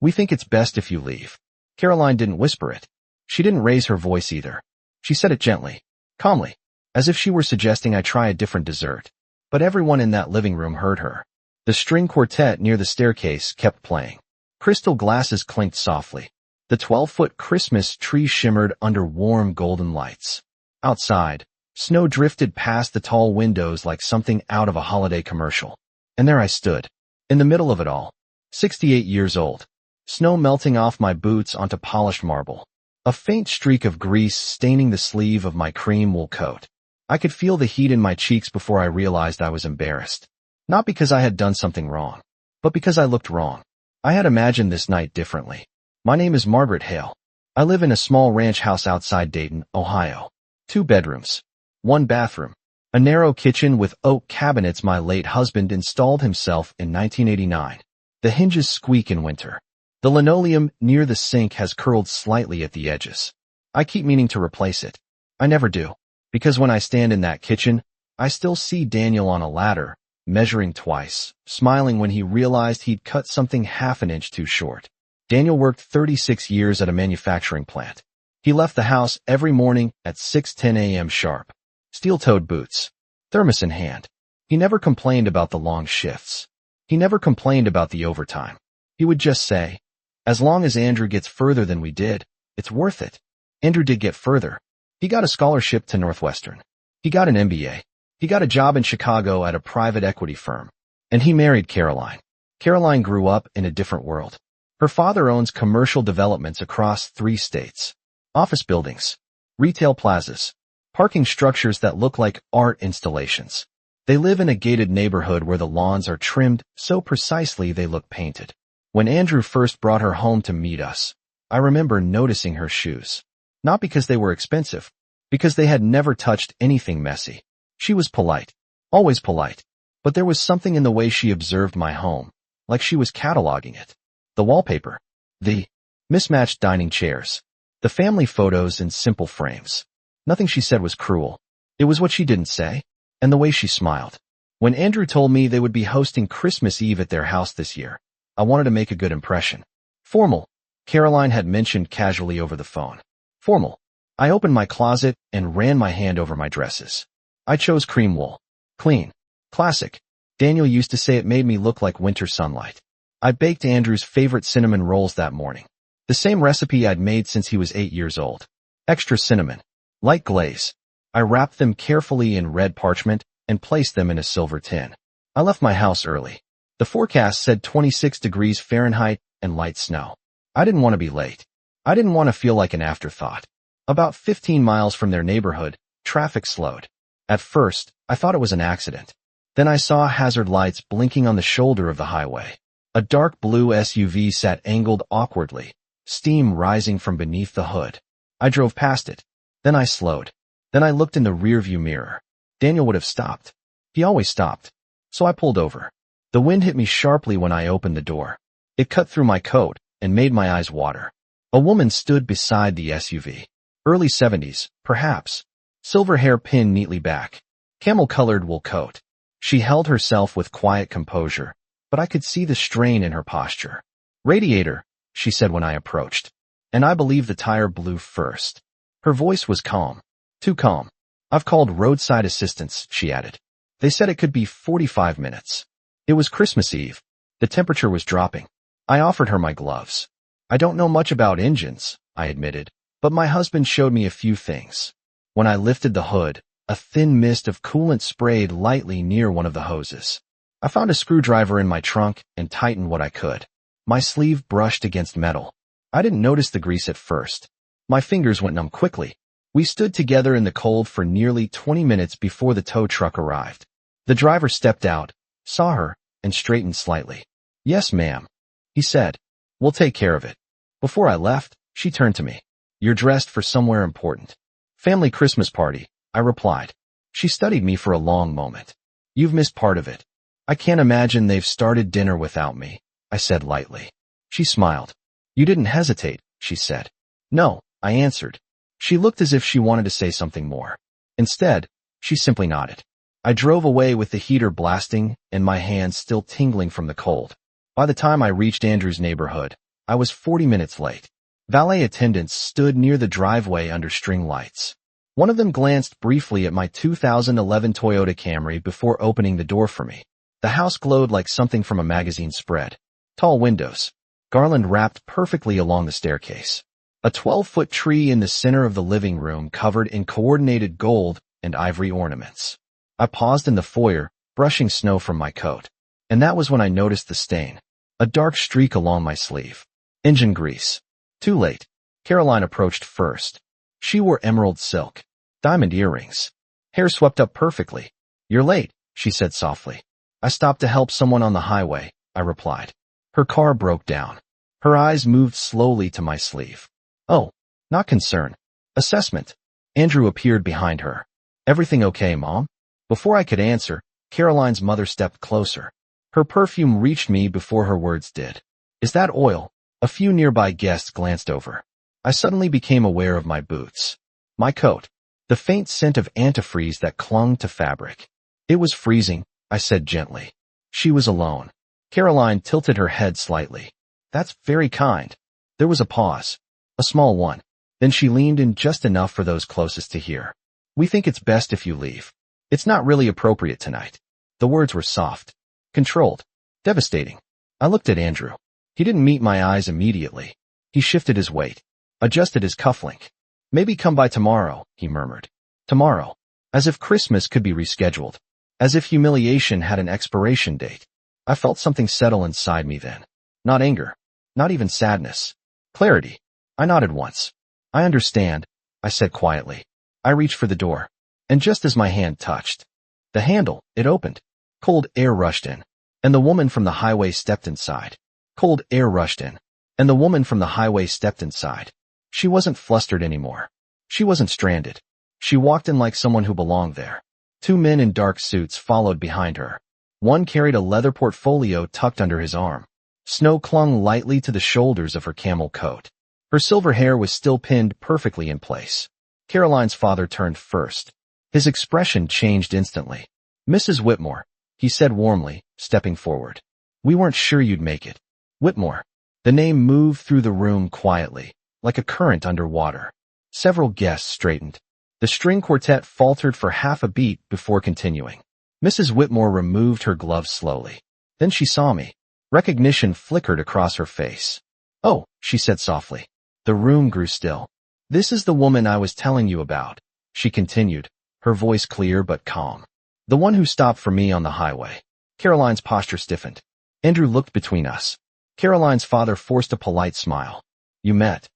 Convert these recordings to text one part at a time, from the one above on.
We think it's best if you leave. Caroline didn't whisper it. She didn't raise her voice either. She said it gently, calmly, as if she were suggesting I try a different dessert. But everyone in that living room heard her. The string quartet near the staircase kept playing. Crystal glasses clinked softly. The 12-foot Christmas tree shimmered under warm golden lights. Outside, snow drifted past the tall windows like something out of a holiday commercial. And there I stood, in the middle of it all, 68 years old. Snow melting off my boots onto polished marble. A faint streak of grease staining the sleeve of my cream wool coat. I could feel the heat in my cheeks before I realized I was embarrassed. Not because I had done something wrong, but because I looked wrong. I had imagined this night differently. My name is Margaret Hale. I live in a small ranch house outside Dayton, Ohio. 2 bedrooms, 1 bathroom, a narrow kitchen with oak cabinets my late husband installed himself in 1989. The hinges squeak in winter. The linoleum near the sink has curled slightly at the edges. I keep meaning to replace it. I never do, because when I stand in that kitchen, I still see Daniel on a ladder, measuring twice, smiling when he realized he'd cut something half an inch too short. Daniel worked 36 years at a manufacturing plant. He left the house every morning at 6:10 a.m. sharp. Steel-toed boots, thermos in hand. He never complained about the long shifts. He never complained about the overtime. He would just say, as long as Andrew gets further than we did, it's worth it. Andrew did get further. He got a scholarship to Northwestern. He got an MBA. He got a job in Chicago at a private equity firm. And he married Caroline. Caroline grew up in a different world. Her father owns commercial developments across 3 states. Office buildings, retail plazas, parking structures that look like art installations. They live in a gated neighborhood where the lawns are trimmed so precisely they look painted. When Andrew first brought her home to meet us, I remember noticing her shoes. Not because they were expensive, because they had never touched anything messy. She was polite, always polite, but there was something in the way she observed my home, like she was cataloging it. The wallpaper, the mismatched dining chairs, the family photos in simple frames. Nothing she said was cruel. It was what she didn't say, and the way she smiled. When Andrew told me they would be hosting Christmas Eve at their house this year, I wanted to make a good impression. Formal, Caroline had mentioned casually over the phone. Formal. I opened my closet and ran my hand over my dresses. I chose cream wool. Clean. Classic. Daniel used to say it made me look like winter sunlight. I baked Andrew's favorite cinnamon rolls that morning. The same recipe I'd made since he was 8 years old. Extra cinnamon. Light glaze. I wrapped them carefully in red parchment and placed them in a silver tin. I left my house early. The forecast said 26 degrees Fahrenheit and light snow. I didn't want to be late. I didn't want to feel like an afterthought. About 15 miles from their neighborhood, traffic slowed. At first, I thought it was an accident. Then I saw hazard lights blinking on the shoulder of the highway. A dark blue SUV sat angled awkwardly, steam rising from beneath the hood. I drove past it. Then I slowed. Then I looked in the rearview mirror. Daniel would have stopped. He always stopped. So I pulled over. The wind hit me sharply when I opened the door. It cut through my coat and made my eyes water. A woman stood beside the SUV. Early 70s, perhaps. Silver hair pinned neatly back. Camel-colored wool coat. She held herself with quiet composure, but I could see the strain in her posture. Radiator, she said when I approached. And I believe the tire blew first. Her voice was calm. Too calm. I've called roadside assistance, she added. They said it could be 45 minutes. It was Christmas Eve. The temperature was dropping. I offered her my gloves. I don't know much about engines, I admitted, but my husband showed me a few things. When I lifted the hood, a thin mist of coolant sprayed lightly near one of the hoses. I found a screwdriver in my trunk and tightened what I could. My sleeve brushed against metal. I didn't notice the grease at first. My fingers went numb quickly. We stood together in the cold for nearly 20 minutes before the tow truck arrived. The driver stepped out, saw her, and straightened slightly. Yes, ma'am, he said. We'll take care of it. Before I left, she turned to me. You're dressed for somewhere important. Family Christmas party, I replied. She studied me for a long moment. You've missed part of it. I can't imagine they've started dinner without me, I said lightly. She smiled. You didn't hesitate, she said. No, I answered. She looked as if she wanted to say something more. Instead, she simply nodded. I drove away with the heater blasting and my hands still tingling from the cold. By the time I reached Andrew's neighborhood, I was 40 minutes late. Valet attendants stood near the driveway under string lights. One of them glanced briefly at my 2011 Toyota Camry before opening the door for me. The house glowed like something from a magazine spread. Tall windows. Garland wrapped perfectly along the staircase. A 12-foot tree in the center of the living room covered in coordinated gold and ivory ornaments. I paused in the foyer, brushing snow from my coat. And that was when I noticed the stain. A dark streak along my sleeve. Engine grease. Too late. Caroline approached first. She wore emerald silk. Diamond earrings. Hair swept up perfectly. "You're late," she said softly. "I stopped to help someone on the highway," I replied. Her car broke down. Her eyes moved slowly to my sleeve. "Oh, not concern. Assessment." Andrew appeared behind her. "Everything okay, Mom?" Before I could answer, Caroline's mother stepped closer. Her perfume reached me before her words did. "Is that oil?" A few nearby guests glanced over. I suddenly became aware of my boots. My coat. The faint scent of antifreeze that clung to fabric. "It was freezing," I said gently. She was alone. Caroline tilted her head slightly. "That's very kind." There was a pause. A small one. Then she leaned in just enough for those closest to hear. "We think it's best if you leave. It's not really appropriate tonight." The words were soft. Controlled. Devastating. I looked at Andrew. He didn't meet my eyes immediately. He shifted his weight. Adjusted his cufflink. "Maybe come by tomorrow," he murmured. Tomorrow. As if Christmas could be rescheduled. As if humiliation had an expiration date. I felt something settle inside me then. Not anger. Not even sadness. Clarity. I nodded once. "I understand," I said quietly. I reached for the door. And just as my hand touched the handle, it opened. Cold air rushed in. And the woman from the highway stepped inside. Cold air rushed in. And the woman from the highway stepped inside. She wasn't flustered anymore. She wasn't stranded. She walked in like someone who belonged there. Two men in dark suits followed behind her. One carried a leather portfolio tucked under his arm. Snow clung lightly to the shoulders of her camel coat. Her silver hair was still pinned perfectly in place. Caroline's father turned first. His expression changed instantly. "Mrs. Whitmore," he said warmly, stepping forward. "We weren't sure you'd make it." Whitmore. The name moved through the room quietly, like a current under water. Several guests straightened. The string quartet faltered for half a beat before continuing. Mrs. Whitmore removed her gloves slowly. Then she saw me. Recognition flickered across her face. "Oh," she said softly. The room grew still. "This is the woman I was telling you about," she continued, her voice clear but calm. "The one who stopped for me on the highway." Caroline's posture stiffened. Andrew looked between us. Caroline's father forced a polite smile. "You met?"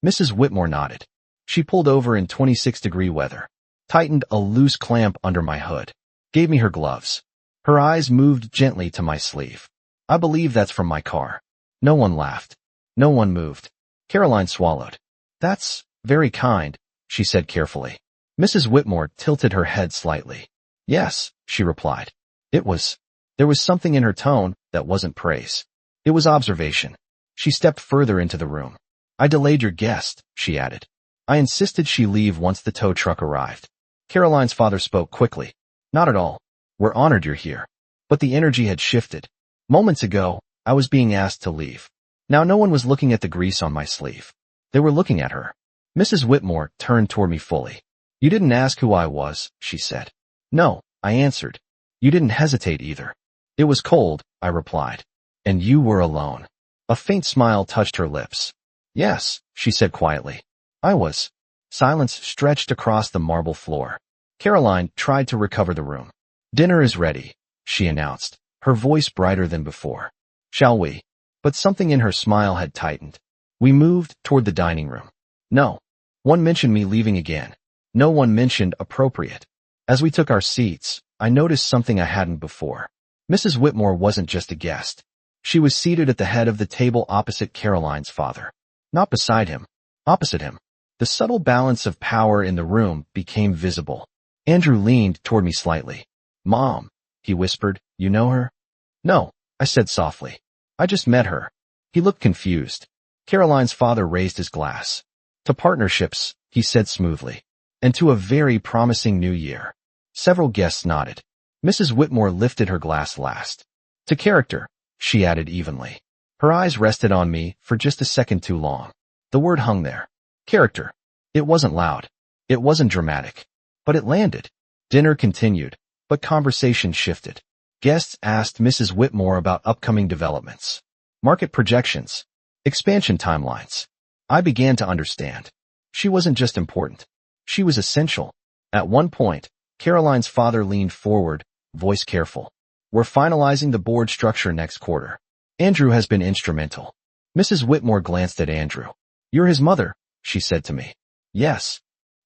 Mrs. Whitmore nodded. She pulled over in 26-degree weather, tightened a loose clamp under my hood, gave me her gloves. Her eyes moved gently to my sleeve. "I believe that's from my car." No one laughed. No one moved. Caroline swallowed. "That's very kind," she said carefully. Mrs. Whitmore tilted her head slightly. "Yes," she replied. There was something in her tone that wasn't praise. It was observation. She stepped further into the room. "I delayed your guest," she added. I insisted she leave once the tow truck arrived. Caroline's father spoke quickly. "Not at all. We're honored you're here." But the energy had shifted. Moments ago, I was being asked to leave. Now no one was looking at the grease on my sleeve. They were looking at her. Mrs. Whitmore turned toward me fully. "You didn't ask who I was," she said. "No," I answered. "You didn't hesitate either." "It was cold," I replied. "And you were alone." A faint smile touched her lips. "Yes," she said quietly. "I was." Silence stretched across the marble floor. Caroline tried to recover the room. "Dinner is ready," she announced, her voice brighter than before. "Shall we?" But something in her smile had tightened. We moved toward the dining room. No one mentioned me leaving again. No one mentioned appropriate. As we took our seats, I noticed something I hadn't before. Mrs. Whitmore wasn't just a guest. She was seated at the head of the table opposite Caroline's father. Not beside him. Opposite him. The subtle balance of power in the room became visible. Andrew leaned toward me slightly. "Mom," he whispered, "you know her?" "No," I said softly. "I just met her." He looked confused. Caroline's father raised his glass. "To partnerships," he said smoothly. "And to a very promising new year." Several guests nodded. Mrs. Whitmore lifted her glass last. "To character," she added evenly. Her eyes rested on me for just a second too long. The word hung there. Character. It wasn't loud. It wasn't dramatic. But it landed. Dinner continued, but conversation shifted. Guests asked Mrs. Whitmore about upcoming developments, market projections, expansion timelines. I began to understand. She wasn't just important. She was essential. At one point, Caroline's father leaned forward, voice careful. We're finalizing the board structure next quarter. Andrew has been instrumental. Mrs. Whitmore glanced at Andrew. You're his mother, she said to me. Yes.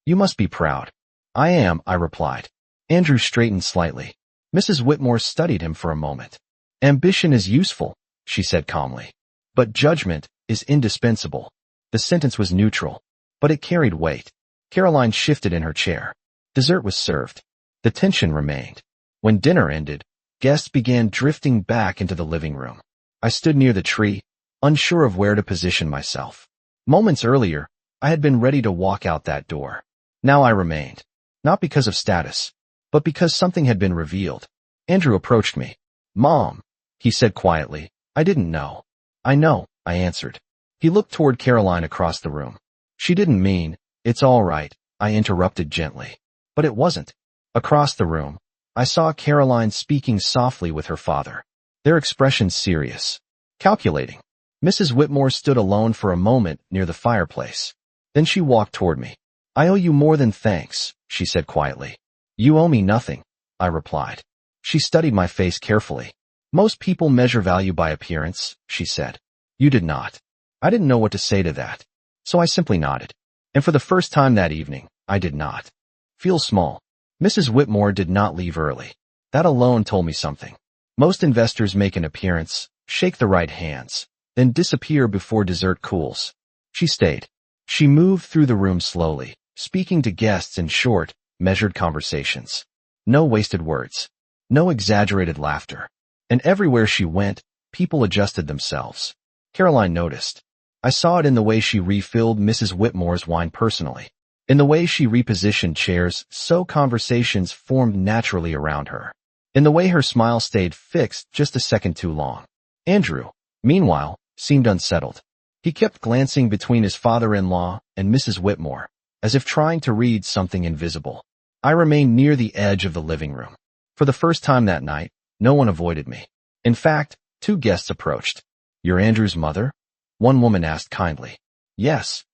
You must be proud. I am, I replied. Andrew straightened slightly. Mrs. Whitmore studied him for a moment. Ambition is useful, she said calmly. But judgment is indispensable. The sentence was neutral, but it carried weight. Caroline shifted in her chair. Dessert was served. The tension remained. When dinner ended, guests began drifting back into the living room. I stood near the tree, unsure of where to position myself. Moments earlier, I had been ready to walk out that door. Now I remained. Not because of status, but because something had been revealed. Andrew approached me. Mom, he said quietly. I didn't know. I know, I answered. He looked toward Caroline across the room. She didn't mean, it's all right, I interrupted gently. But it wasn't. Across the room, I saw Caroline speaking softly with her father. Their expressions serious, calculating. Mrs. Whitmore stood alone for a moment near the fireplace. Then she walked toward me. I owe you more than thanks, she said quietly. You owe me nothing, I replied. She studied my face carefully. Most people measure value by appearance, she said. You did not. I didn't know what to say to that, so I simply nodded. And for the first time that evening, I did not feel small. Mrs. Whitmore did not leave early. That alone told me something. Most investors make an appearance, shake the right hands, then disappear before dessert cools. She stayed. She moved through the room slowly, speaking to guests in short, measured conversations. No wasted words. No exaggerated laughter. And everywhere she went, people adjusted themselves. Caroline noticed. I saw it in the way she refilled Mrs. Whitmore's wine personally. In the way she repositioned chairs so conversations formed naturally around her. In the way her smile stayed fixed just a second too long. Andrew, meanwhile, seemed unsettled. He kept glancing between his father-in-law and Mrs. Whitmore, as if trying to read something invisible. I remained near the edge of the living room. For the first time that night, no one avoided me. In fact, 2 guests approached. You're Andrew's mother? One woman asked kindly. Yes.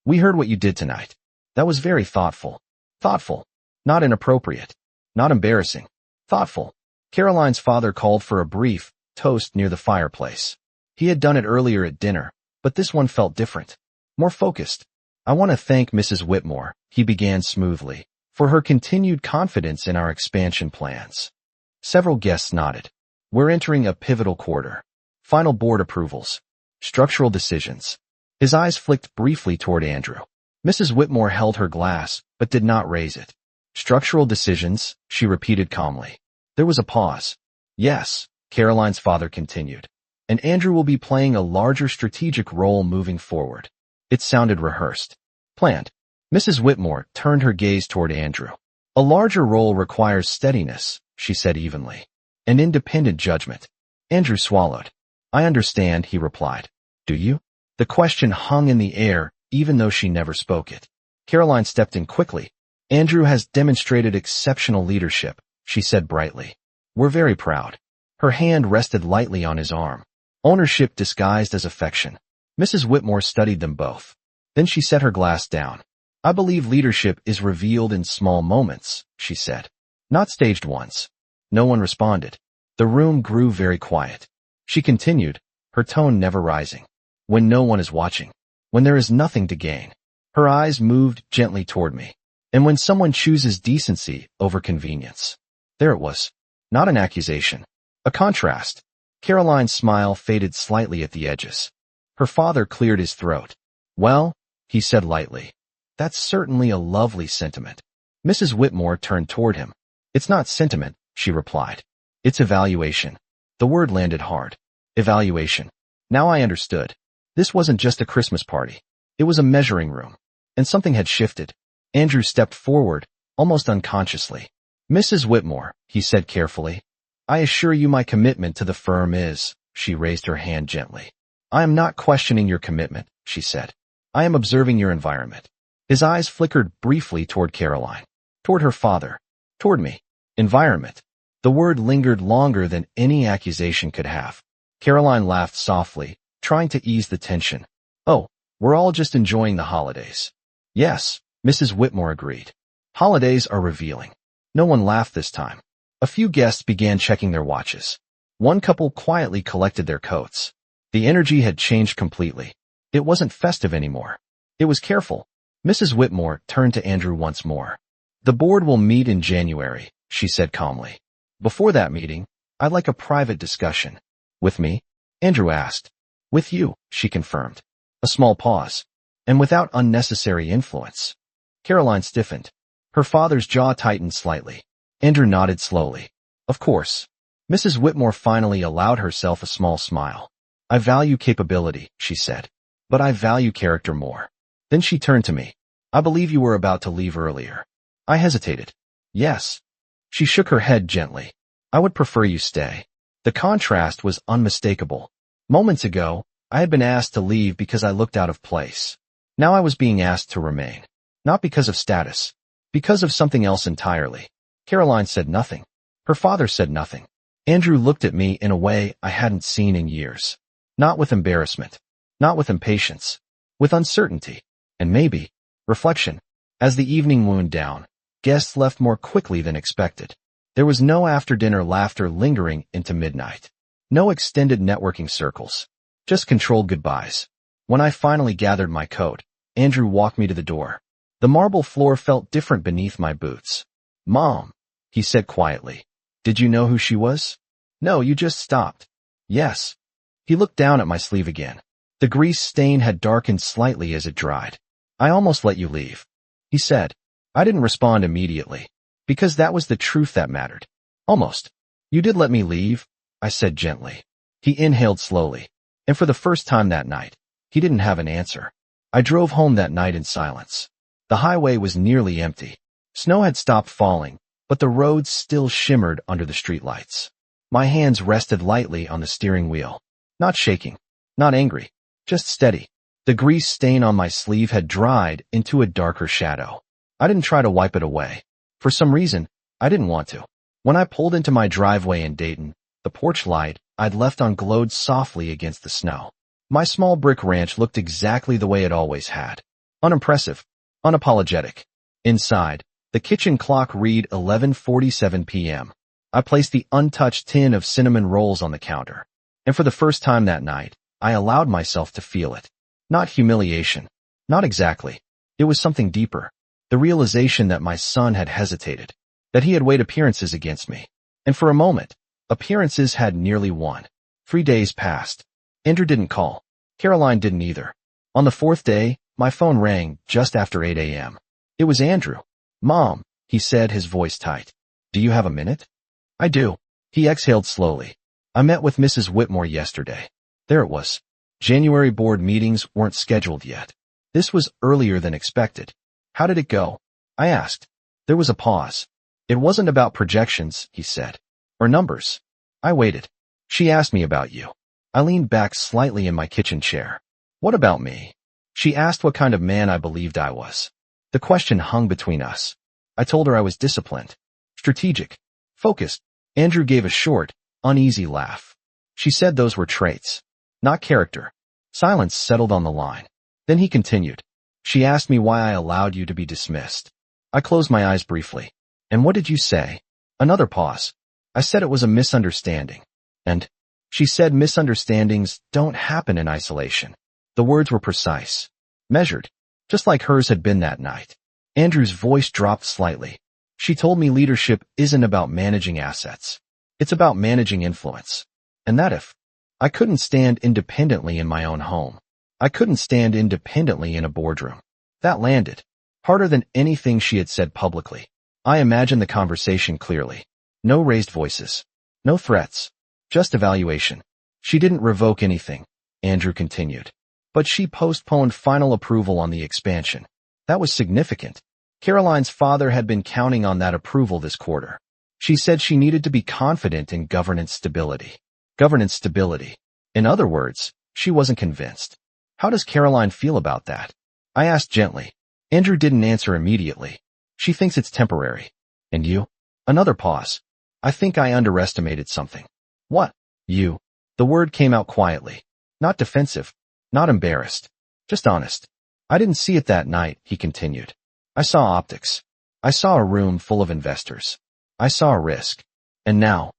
We heard what you did tonight. That was very thoughtful. Thoughtful. Not inappropriate. Not embarrassing. Thoughtful. Caroline's father called for a brief toast near the fireplace. He had done it earlier at dinner, but this one felt different. More focused. I want to thank Mrs. Whitmore, he began smoothly, for her continued confidence in our expansion plans. Several guests nodded. We're entering a pivotal quarter. Final board approvals. Structural decisions. His eyes flicked briefly toward Andrew. Mrs. Whitmore held her glass, but did not raise it. Structural decisions, she repeated calmly. There was a pause. Yes, Caroline's father continued. And Andrew will be playing a larger strategic role moving forward. It sounded rehearsed. Planned. Mrs. Whitmore turned her gaze toward Andrew. A larger role requires steadiness, she said evenly. An independent judgment. Andrew swallowed. I understand, he replied. Do you? The question hung in the air, even though she never spoke it. Caroline stepped in quickly. Andrew has demonstrated exceptional leadership, she said brightly. We're very proud. Her hand rested lightly on his arm. Ownership disguised as affection. Mrs. Whitmore studied them both. Then she set her glass down. I believe leadership is revealed in small moments, she said. Not staged ones. No one responded. The room grew very quiet. She continued, her tone never rising. When no one is watching. When there is nothing to gain. Her eyes moved gently toward me. And when someone chooses decency over convenience. There it was. Not an accusation. A contrast. Caroline's smile faded slightly at the edges. Her father cleared his throat. Well, he said lightly. That's certainly a lovely sentiment. Mrs. Whitmore turned toward him. It's not sentiment, she replied. It's evaluation. The word landed hard. Evaluation. Now I understood. This wasn't just a Christmas party. It was a measuring room. And something had shifted. Andrew stepped forward, almost unconsciously. Mrs. Whitmore, he said carefully. I assure you my commitment to the firm is, she raised her hand gently. I am not questioning your commitment, she said. I am observing your environment. His eyes flickered briefly toward Caroline, toward her father, toward me. Environment. The word lingered longer than any accusation could have. Caroline laughed softly, trying to ease the tension. Oh, we're all just enjoying the holidays. Yes, Mrs. Whitmore agreed. Holidays are revealing. No one laughed this time. A few guests began checking their watches. One couple quietly collected their coats. The energy had changed completely. It wasn't festive anymore. It was careful. Mrs. Whitmore turned to Andrew once more. The board will meet in January, she said calmly. Before that meeting, I'd like a private discussion. With me? Andrew asked. With you, she confirmed. A small pause. And without unnecessary influence. Caroline stiffened. Her father's jaw tightened slightly. Andrew nodded slowly. Of course. Mrs. Whitmore finally allowed herself a small smile. I value capability, she said. But I value character more. Then she turned to me. I believe you were about to leave earlier. I hesitated. Yes. She shook her head gently. I would prefer you stay. The contrast was unmistakable. Moments ago, I had been asked to leave because I looked out of place. Now I was being asked to remain. Not because of status. Because of something else entirely. Caroline said nothing. Her father said nothing. Andrew looked at me in a way I hadn't seen in years. Not with embarrassment. Not with impatience. With uncertainty. And maybe reflection. As the evening wound down, guests left more quickly than expected. There was no after-dinner laughter lingering into midnight. No extended networking circles. Just controlled goodbyes. When I finally gathered my coat, Andrew walked me to the door. The marble floor felt different beneath my boots. Mom, he said quietly. Did you know who she was? No, you just stopped. Yes. He looked down at my sleeve again. The grease stain had darkened slightly as it dried. I almost let you leave, he said. I didn't respond immediately, because that was the truth that mattered. Almost. You did let me leave, I said gently. He inhaled slowly, and for the first time that night, he didn't have an answer. I drove home that night in silence. The highway was nearly empty. Snow had stopped falling, but the roads still shimmered under the streetlights. My hands rested lightly on the steering wheel. Not shaking, not angry, just steady. The grease stain on my sleeve had dried into a darker shadow. I didn't try to wipe it away. For some reason, I didn't want to. When I pulled into my driveway in Dayton, the porch light I'd left on glowed softly against the snow. My small brick ranch looked exactly the way it always had. Unimpressive, unapologetic. Inside, the kitchen clock read 11:47 p.m. I placed the untouched tin of cinnamon rolls on the counter. And for the first time that night, I allowed myself to feel it. Not humiliation. Not exactly. It was something deeper. The realization that my son had hesitated. That he had weighed appearances against me. And for a moment, appearances had nearly won. 3 days passed. Andrew didn't call. Caroline didn't either. On the 4th day, my phone rang just after 8 a.m. It was Andrew. Mom, he said, his voice tight. Do you have a minute? I do. He exhaled slowly. I met with Mrs. Whitmore yesterday. There it was. January board meetings weren't scheduled yet. This was earlier than expected. How did it go? I asked. There was a pause. It wasn't about projections, he said. Or numbers. I waited. She asked me about you. I leaned back slightly in my kitchen chair. What about me? She asked what kind of man I believed I was. The question hung between us. I told her I was disciplined, strategic, focused. Andrew gave a short, uneasy laugh. She said those were traits, not character. Silence settled on the line. Then he continued. She asked me why I allowed you to be dismissed. I closed my eyes briefly. And what did you say? Another pause. I said it was a misunderstanding. And she said misunderstandings don't happen in isolation. The words were precise, measured, just like hers had been that night. Andrew's voice dropped slightly. She told me leadership isn't about managing assets. It's about managing influence. And that if I couldn't stand independently in my own home, I couldn't stand independently in a boardroom. That landed. Harder than anything she had said publicly. I imagined the conversation clearly. No raised voices. No threats. Just evaluation. She didn't revoke anything, Andrew continued. But she postponed final approval on the expansion. That was significant. Caroline's father had been counting on that approval this quarter. She said she needed to be confident in governance stability. Governance stability. In other words, She wasn't convinced. How does Caroline feel about that? I asked gently. Andrew didn't answer immediately. She thinks it's temporary. And you? Another pause. I think I underestimated something. What? You. The word came out quietly. Not defensive. Not embarrassed. Just honest. I didn't see it that night, he continued. I saw optics. I saw a room full of investors. I saw a risk. And now?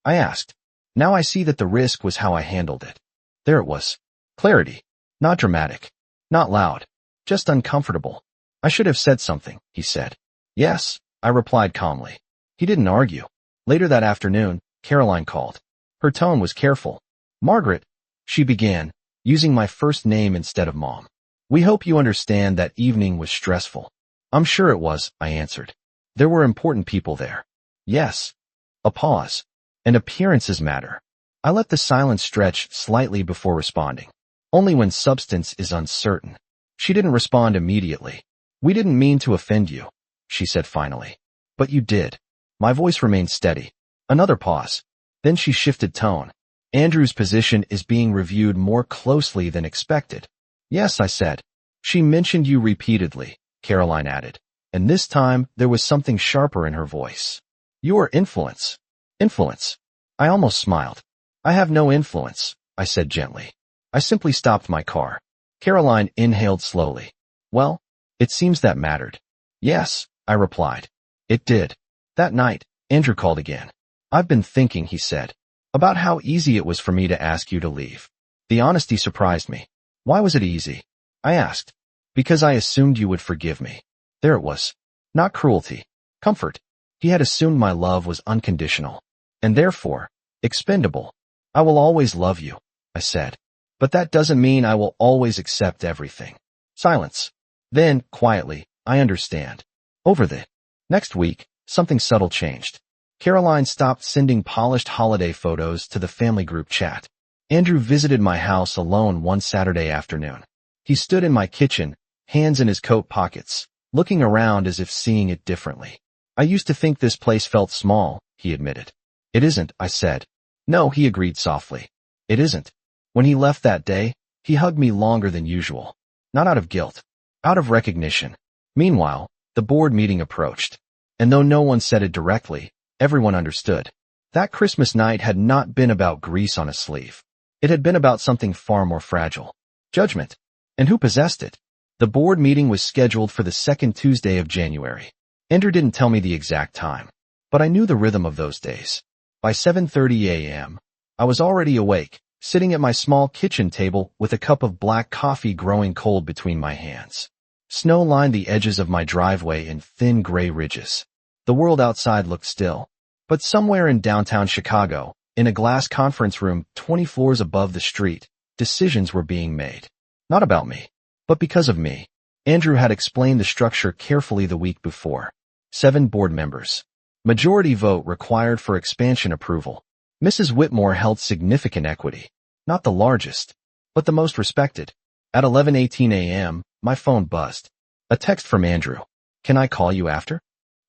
I asked. Now I see that the risk was how I handled it. There it was. Clarity. Not dramatic. Not loud. Just uncomfortable. I should have said something, he said. Yes, I replied calmly. He didn't argue. Later that afternoon, Caroline called. Her tone was careful. Margaret, she began, using my first name instead of Mom. We hope you understand that evening was stressful. I'm sure it was, I answered. There were important people there. Yes. A pause. And appearances matter. I let the silence stretch slightly before responding. Only when substance is uncertain. She didn't respond immediately. We didn't mean to offend you, she said finally. But you did. My voice remained steady. Another pause. Then she shifted tone. Andrew's position is being reviewed more closely than expected. Yes, I said. She mentioned you repeatedly, Caroline added. And this time, there was something sharper in her voice. Your influence. Influence. I almost smiled. I have no influence, I said gently. I simply stopped my car. Caroline inhaled slowly. Well, it seems that mattered. Yes, I replied. It did. That night, Andrew called again. I've been thinking, he said, about how easy it was for me to ask you to leave. The honesty surprised me. Why was it easy? I asked. Because I assumed you would forgive me. There it was. Not cruelty. Comfort. He had assumed my love was unconditional. And therefore, expendable. I will always love you, I said. But that doesn't mean I will always accept everything. Silence. Then, quietly, I understand. Over the next week, something subtle changed. Caroline stopped sending polished holiday photos to the family group chat. Andrew visited my house alone one Saturday afternoon. He stood in my kitchen, hands in his coat pockets, looking around as if seeing it differently. I used to think this place felt small, he admitted. It isn't, I said. No, he agreed softly. It isn't. When he left that day, he hugged me longer than usual. Not out of guilt. Out of recognition. Meanwhile, the board meeting approached. And though no one said it directly, everyone understood. That Christmas night had not been about grease on a sleeve. It had been about something far more fragile. Judgment. And who possessed it? The board meeting was scheduled for the second Tuesday of January. Andrew didn't tell me the exact time, but I knew the rhythm of those days. By 7:30 a.m., I was already awake, sitting at my small kitchen table with a cup of black coffee growing cold between my hands. Snow lined the edges of my driveway in thin gray ridges. The world outside looked still. But somewhere in downtown Chicago, in a glass conference room 20 floors above the street, decisions were being made. Not about me, but because of me. Andrew had explained the structure carefully the week before. 7 board members. Majority vote required for expansion approval. Mrs. Whitmore held significant equity. Not the largest, but the most respected. At 11:18 a.m., my phone buzzed. A text from Andrew. Can I call you after?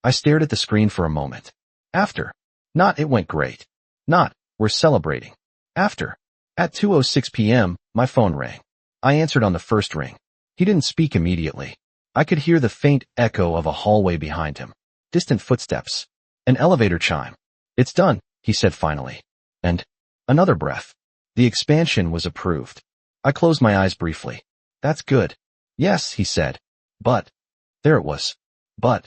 I stared at the screen for a moment. After. Not it went great. Not, we're celebrating. After. At 2:06 p.m., my phone rang. I answered on the first ring. He didn't speak immediately. I could hear the faint echo of a hallway behind him. Distant footsteps. An elevator chime. It's done, he said finally. And another breath. The expansion was approved. I closed my eyes briefly. That's good. Yes, he said. But. There it was. But.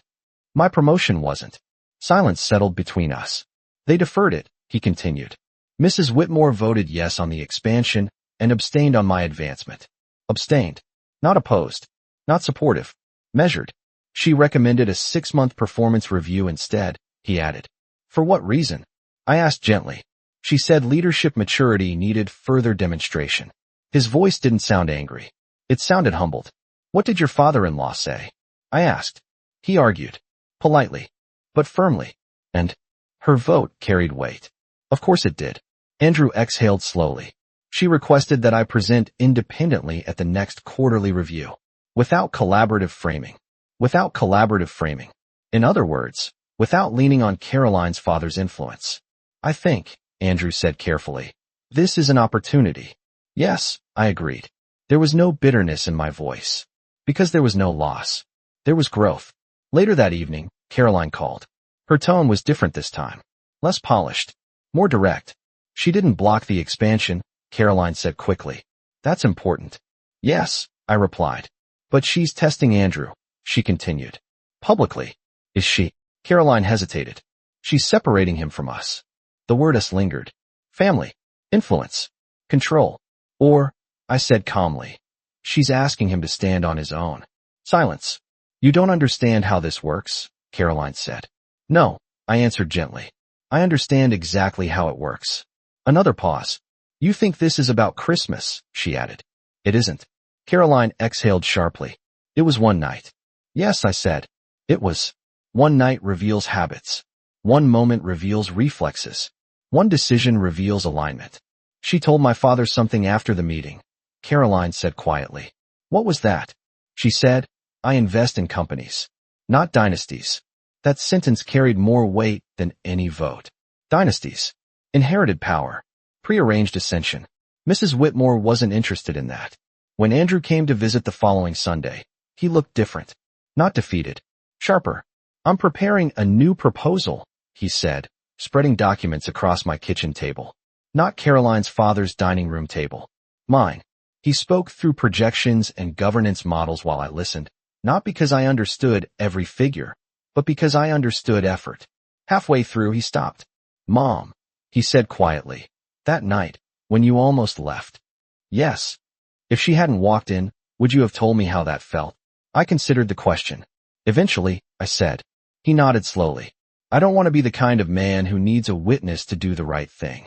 My promotion wasn't. Silence settled between us. They deferred it, he continued. Mrs. Whitmore voted yes on the expansion and abstained on my advancement. Abstained. Not opposed. Not supportive. Measured. She recommended a 6-month performance review instead, he added. For what reason? I asked gently. She said leadership maturity needed further demonstration. His voice didn't sound angry. It sounded humbled. What did your father-in-law say? I asked. He argued. Politely. But firmly. And her vote carried weight. Of course it did. Andrew exhaled slowly. She requested that I present independently at the next quarterly review. Without collaborative framing. Without collaborative framing. In other words, without leaning on Caroline's father's influence. I think, Andrew said carefully, this is an opportunity. Yes, I agreed. There was no bitterness in my voice. Because there was no loss. There was growth. Later that evening, Caroline called. Her tone was different this time. Less polished. More direct. She didn't block the expansion, Caroline said quickly. That's important. Yes, I replied. But she's testing Andrew, she continued. Publicly. Is she? Caroline hesitated. She's separating him from us. The word us lingered. Family. Influence. Control. Or, I said calmly. She's asking him to stand on his own. Silence. You don't understand how this works, Caroline said. No, I answered gently. I understand exactly how it works. Another pause. You think this is about Christmas, she added. It isn't. Caroline exhaled sharply. It was one night. Yes, I said. It was. One night reveals habits. One moment reveals reflexes. One decision reveals alignment. She told my father something after the meeting. Caroline said quietly. What was that? She said, I invest in companies, not dynasties. That sentence carried more weight than any vote. Dynasties. Inherited power. Prearranged ascension. Mrs. Whitmore wasn't interested in that. When Andrew came to visit the following Sunday, he looked different. Not defeated. Sharper. I'm preparing a new proposal, he said, spreading documents across my kitchen table. Not Caroline's father's dining room table. Mine. He spoke through projections and governance models while I listened, not because I understood every figure, but because I understood effort. Halfway through he stopped. Mom, he said quietly, that night, when you almost left. Yes. If she hadn't walked in, would you have told me how that felt? I considered the question. Eventually, I said. He nodded slowly. I don't want to be the kind of man who needs a witness to do the right thing.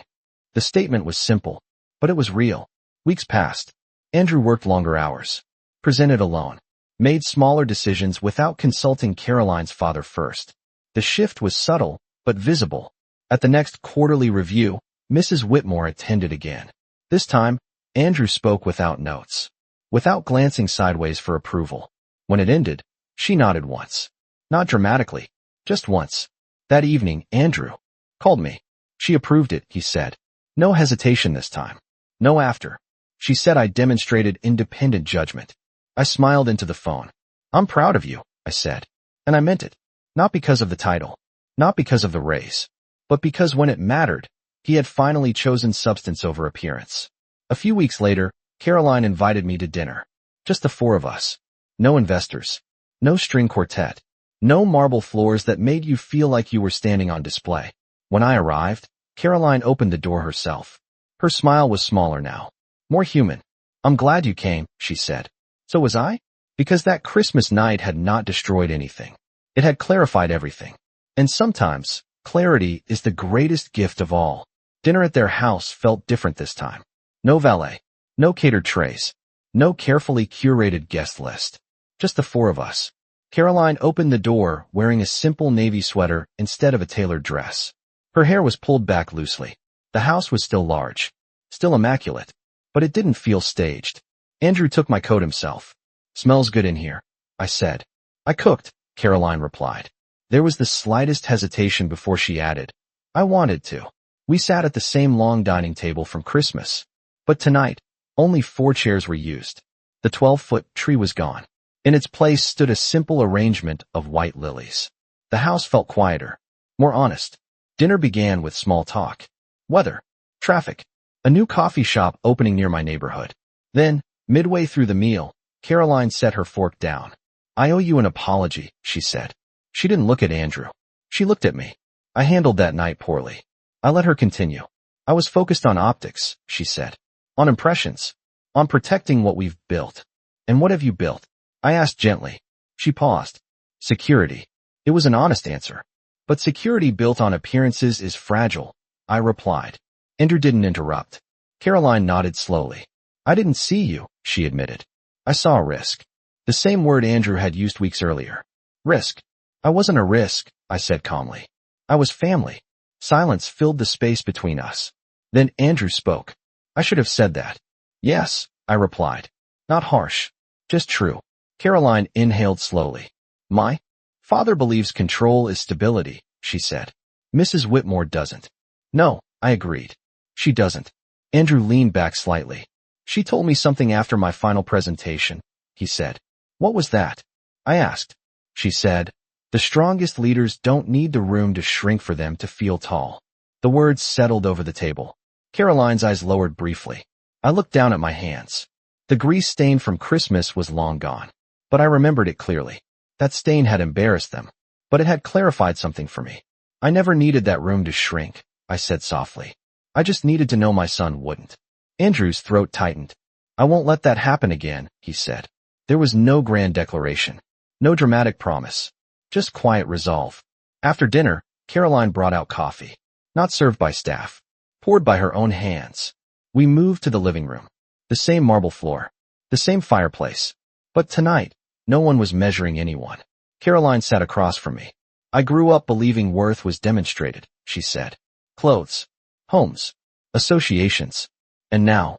The statement was simple, but it was real. Weeks passed. Andrew worked longer hours. Presented alone. Made smaller decisions without consulting Caroline's father first. The shift was subtle, but visible. At the next quarterly review, Mrs. Whitmore attended again. This time, Andrew spoke without notes. Without glancing sideways for approval. When it ended, she nodded once. Not dramatically. Just once. That evening, Andrew called me. She approved it, he said. No hesitation this time. No after. She said I demonstrated independent judgment. I smiled into the phone. I'm proud of you, I said. And I meant it. Not because of the title. Not because of the raise. But because when it mattered, he had finally chosen substance over appearance. A few weeks later, Caroline invited me to dinner. Just the four of us. No investors. No string quartet. No marble floors that made you feel like you were standing on display. When I arrived, Caroline opened the door herself. Her smile was smaller now. More human. I'm glad you came, she said. So was I? Because that Christmas night had not destroyed anything. It had clarified everything. And sometimes, clarity is the greatest gift of all. Dinner at their house felt different this time. No valet. No catered trays. No carefully curated guest list. Just the four of us. Caroline opened the door wearing a simple navy sweater instead of a tailored dress. Her hair was pulled back loosely. The house was still large. Still immaculate. But it didn't feel staged. Andrew took my coat himself. Smells good in here, I said. I cooked, Caroline replied. There was the slightest hesitation before she added. I wanted to. We sat at the same long dining table from Christmas. But tonight, only 4 chairs were used. The 12-foot tree was gone. In its place stood a simple arrangement of white lilies. The house felt quieter. More honest. Dinner began with small talk. Weather. Traffic. A new coffee shop opening near my neighborhood. Then, midway through the meal, Caroline set her fork down. I owe you an apology, she said. She didn't look at Andrew. She looked at me. I handled that night poorly. I let her continue. I was focused on optics, she said. On impressions. On protecting what we've built. And what have you built? I asked gently. She paused. Security. It was an honest answer. But security built on appearances is fragile, I replied. Andrew didn't interrupt. Caroline nodded slowly. I didn't see you, she admitted. I saw a risk. The same word Andrew had used weeks earlier. Risk. I wasn't a risk, I said calmly. I was family. Silence filled the space between us. Then Andrew spoke. I should have said that. Yes, I replied. Not harsh. Just true. Caroline inhaled slowly. My father believes control is stability, she said. Mrs. Whitmore doesn't. No, I agreed. She doesn't. Andrew leaned back slightly. She told me something after my final presentation, he said. What was that? I asked. She said, the strongest leaders don't need the room to shrink for them to feel tall. The words settled over the table. Caroline's eyes lowered briefly. I looked down at my hands. The grease stain from Christmas was long gone, but I remembered it clearly. That stain had embarrassed them, but it had clarified something for me. I never needed that room to shrink, I said softly. I just needed to know my son wouldn't. Andrew's throat tightened. I won't let that happen again, he said. There was no grand declaration, no dramatic promise, just quiet resolve. After dinner, Caroline brought out coffee, not served by staff, poured by her own hands. We moved to the living room. The same marble floor, the same fireplace. But tonight, no one was measuring anyone. Caroline sat across from me. I grew up believing worth was demonstrated, she said. Clothes, homes, associations. And now?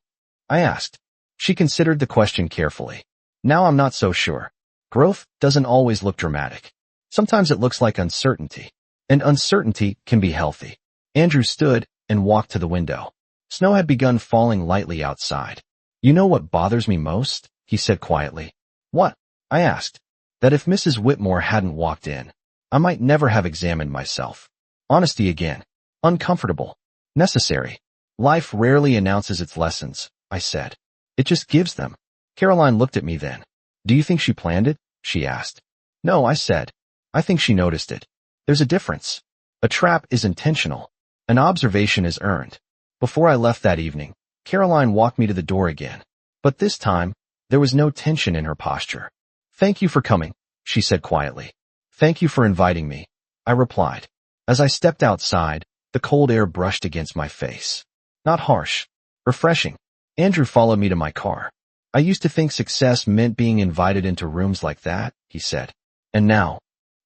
I asked. She considered the question carefully. Now I'm not so sure. Growth doesn't always look dramatic. Sometimes it looks like uncertainty. And uncertainty can be healthy. Andrew stood and walked to the window. Snow had begun falling lightly outside. You know what bothers me most? He said quietly. What? I asked. That if Mrs. Whitmore hadn't walked in, I might never have examined myself. Honesty again. Uncomfortable. Necessary. Life rarely announces its lessons, I said. It just gives them. Caroline looked at me then. Do you think she planned it? She asked. No, I said. I think she noticed it. There's a difference. A trap is intentional. An observation is earned. Before I left that evening, Caroline walked me to the door again. But this time, there was no tension in her posture. Thank you for coming, she said quietly. Thank you for inviting me, I replied. As I stepped outside, the cold air brushed against my face. Not harsh. Refreshing. Andrew followed me to my car. I used to think success meant being invited into rooms like that, he said. And now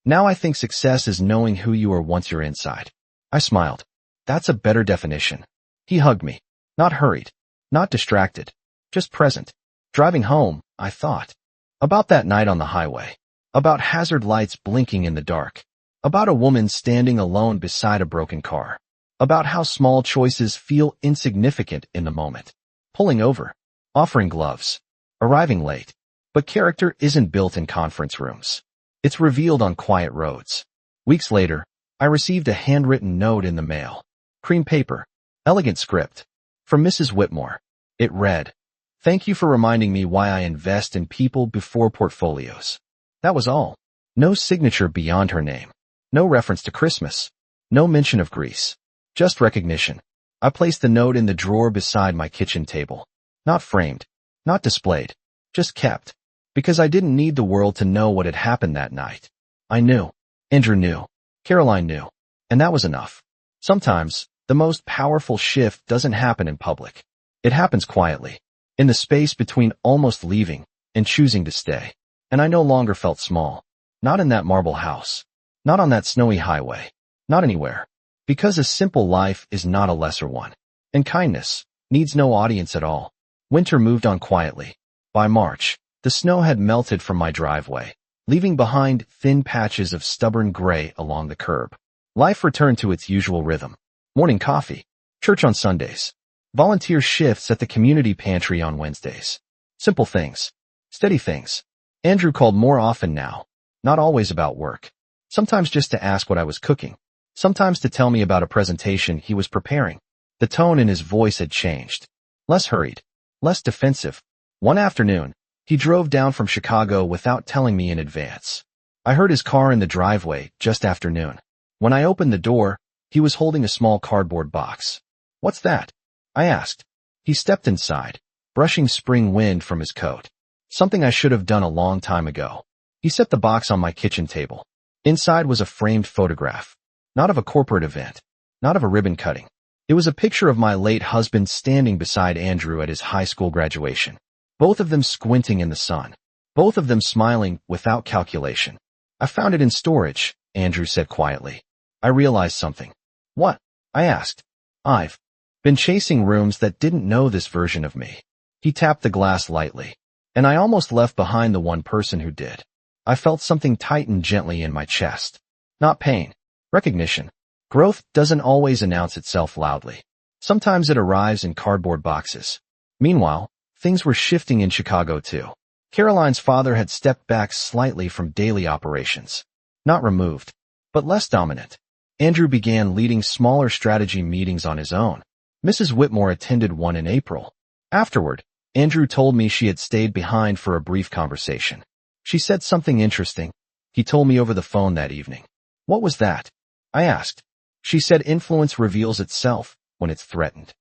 I think success is knowing who you are once you're inside. I smiled. That's a better definition. He hugged me. Not hurried. Not distracted. Just present. Driving home, I thought. About that night on the highway. About hazard lights blinking in the dark. About a woman standing alone beside a broken car. About how small choices feel insignificant in the moment. Pulling over. Offering gloves. Arriving late. But character isn't built in conference rooms. It's revealed on quiet roads. Weeks later, I received a handwritten note in the mail. Cream paper. Elegant script. From Mrs. Whitmore. It read, "Thank you for reminding me why I invest in people before portfolios." That was all. No signature beyond her name. No reference to Christmas. No mention of Greece. Just recognition. I placed the note in the drawer beside my kitchen table. Not framed. Not displayed. Just kept. Because I didn't need the world to know what had happened that night. I knew. Andrew knew. Caroline knew. And that was enough. Sometimes, the most powerful shift doesn't happen in public. It happens quietly. In the space between almost leaving and choosing to stay. And I no longer felt small. Not in that marble house. Not on that snowy highway. Not anywhere. Because a simple life is not a lesser one. And kindness needs no audience at all. Winter moved on quietly. By March, the snow had melted from my driveway, leaving behind thin patches of stubborn gray along the curb. Life returned to its usual rhythm. Morning coffee. Church on Sundays. Volunteer shifts at the community pantry on Wednesdays. Simple things. Steady things. Andrew called more often now. Not always about work. Sometimes just to ask what I was cooking. Sometimes to tell me about a presentation he was preparing. The tone in his voice had changed. Less hurried. Less defensive. One afternoon, he drove down from Chicago without telling me in advance. I heard his car in the driveway just after noon. When I opened the door, he was holding a small cardboard box. "What's that?" I asked. He stepped inside, brushing spring wind from his coat. Something I should have done a long time ago. He set the box on my kitchen table. Inside was a framed photograph. Not of a corporate event. Not of a ribbon cutting. It was a picture of my late husband standing beside Andrew at his high school graduation. Both of them squinting in the sun. Both of them smiling without calculation. "I found it in storage," Andrew said quietly. I realized something. "What?" I asked. "I've been chasing rooms that didn't know this version of me." He tapped the glass lightly. And I almost left behind the one person who did. I felt something tighten gently in my chest. Not pain. Recognition. Growth doesn't always announce itself loudly. Sometimes it arrives in cardboard boxes. Meanwhile, Things were shifting in Chicago too. Caroline's father had stepped back slightly from daily operations. Not removed, but less dominant. Andrew began leading smaller strategy meetings on his own. Mrs. Whitmore attended one in April. Afterward, Andrew told me she had stayed behind for a brief conversation. She said something interesting. He told me over the phone that evening. What was that? I asked. She said influence reveals itself when it's threatened.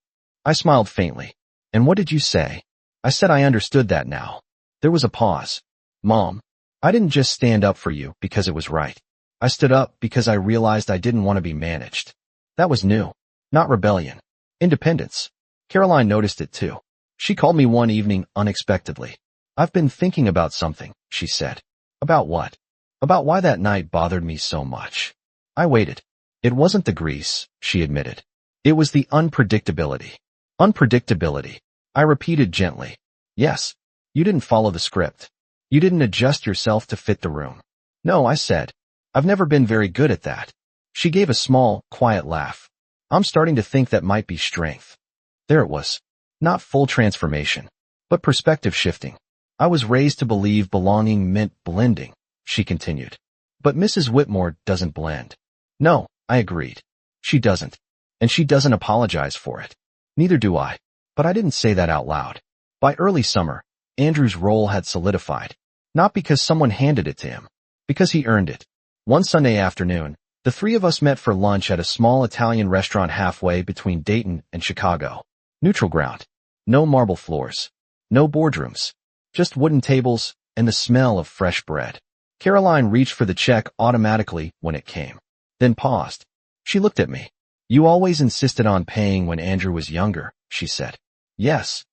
I smiled faintly. And what did you say? I said I understood that now. There was a pause. Mom, I didn't just stand up for you because it was right. I stood up because I realized I didn't want to be managed. That was new. Not rebellion. Independence. Caroline noticed it too. She called me one evening unexpectedly. I've been thinking about something, she said. About what? About why that night bothered me so much. I waited. It wasn't the grease, she admitted. It was the unpredictability. Unpredictability. I repeated gently. Yes. You didn't follow the script. You didn't adjust yourself to fit the room. No, I said. I've never been very good at that. She gave a small, quiet laugh. I'm starting to think that might be strength. There it was. Not full transformation, but perspective shifting. I was raised to believe belonging meant blending, she continued. But Mrs. Whitmore doesn't blend. No, I agreed. She doesn't. And she doesn't apologize for it. Neither do I. But I didn't say that out loud. By early summer, Andrew's role had solidified. Not because someone handed it to him. Because he earned it. One Sunday afternoon, the three of us met for lunch at a small Italian restaurant halfway between Dayton and Chicago. Neutral ground. No marble floors. No boardrooms. Just wooden tables and the smell of fresh bread. Caroline reached for the check automatically when it came. Then paused. She looked at me. You always insisted on paying when Andrew was younger, she said. Yes.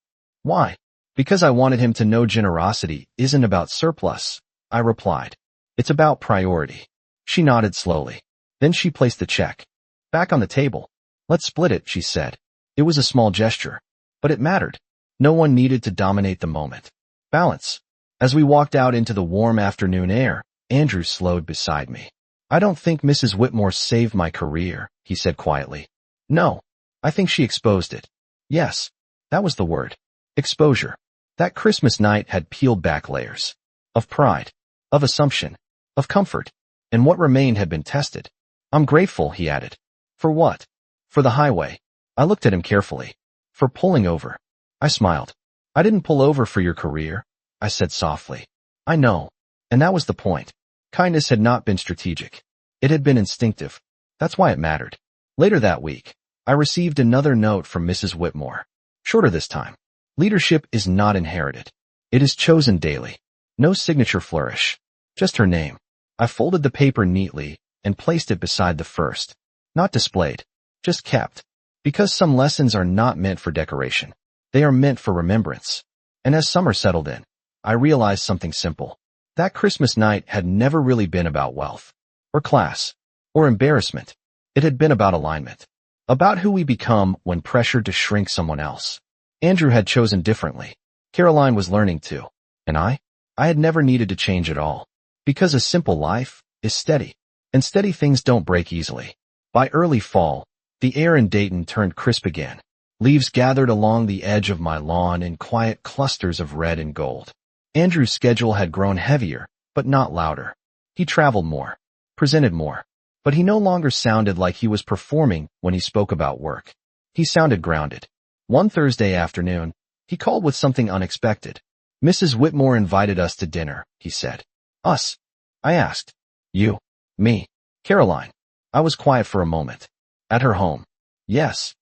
Why? Because I wanted him to know generosity isn't about surplus, I replied. It's about priority. She nodded slowly. Then she placed the check back on the table. Let's split it, she said. It was a small gesture, but it mattered. No one needed to dominate the moment. Balance. As we walked out into the warm afternoon air, Andrew slowed beside me. I don't think Mrs. Whitmore saved my career, he said quietly. No, I think she exposed it. Yes, that was the word. Exposure. That Christmas night had peeled back layers. Of pride. Of assumption. Of comfort. And what remained had been tested. I'm grateful, he added. For what? For the highway. I looked at him carefully. For pulling over. I smiled. I didn't pull over for your career, I said softly. I know. And that was the point. Kindness had not been strategic. It had been instinctive. That's why it mattered. Later that week, I received another note from Mrs. Whitmore. Shorter this time. Leadership is not inherited. It is chosen daily. No signature flourish. Just her name. I folded the paper neatly and placed it beside the first. Not displayed. Just kept. Because some lessons are not meant for decoration. They are meant for remembrance. And as summer settled in, I realized something simple. That Christmas night had never really been about wealth. Or class. Or embarrassment. It had been about alignment. About who we become when pressured to shrink someone else. Andrew had chosen differently. Caroline was learning too. And I had never needed to change at all. Because a simple life is steady. And steady things don't break easily. By early fall, the air in Dayton turned crisp again. Leaves gathered along the edge of my lawn in quiet clusters of red and gold. Andrew's schedule had grown heavier, but not louder. He traveled more. Presented more. But he no longer sounded like he was performing when he spoke about work. He sounded grounded. One Thursday afternoon, he called with something unexpected. Mrs. Whitmore invited us to dinner, he said. Us? I asked. You. Me. Caroline. I was quiet for a moment. At her home. Yes.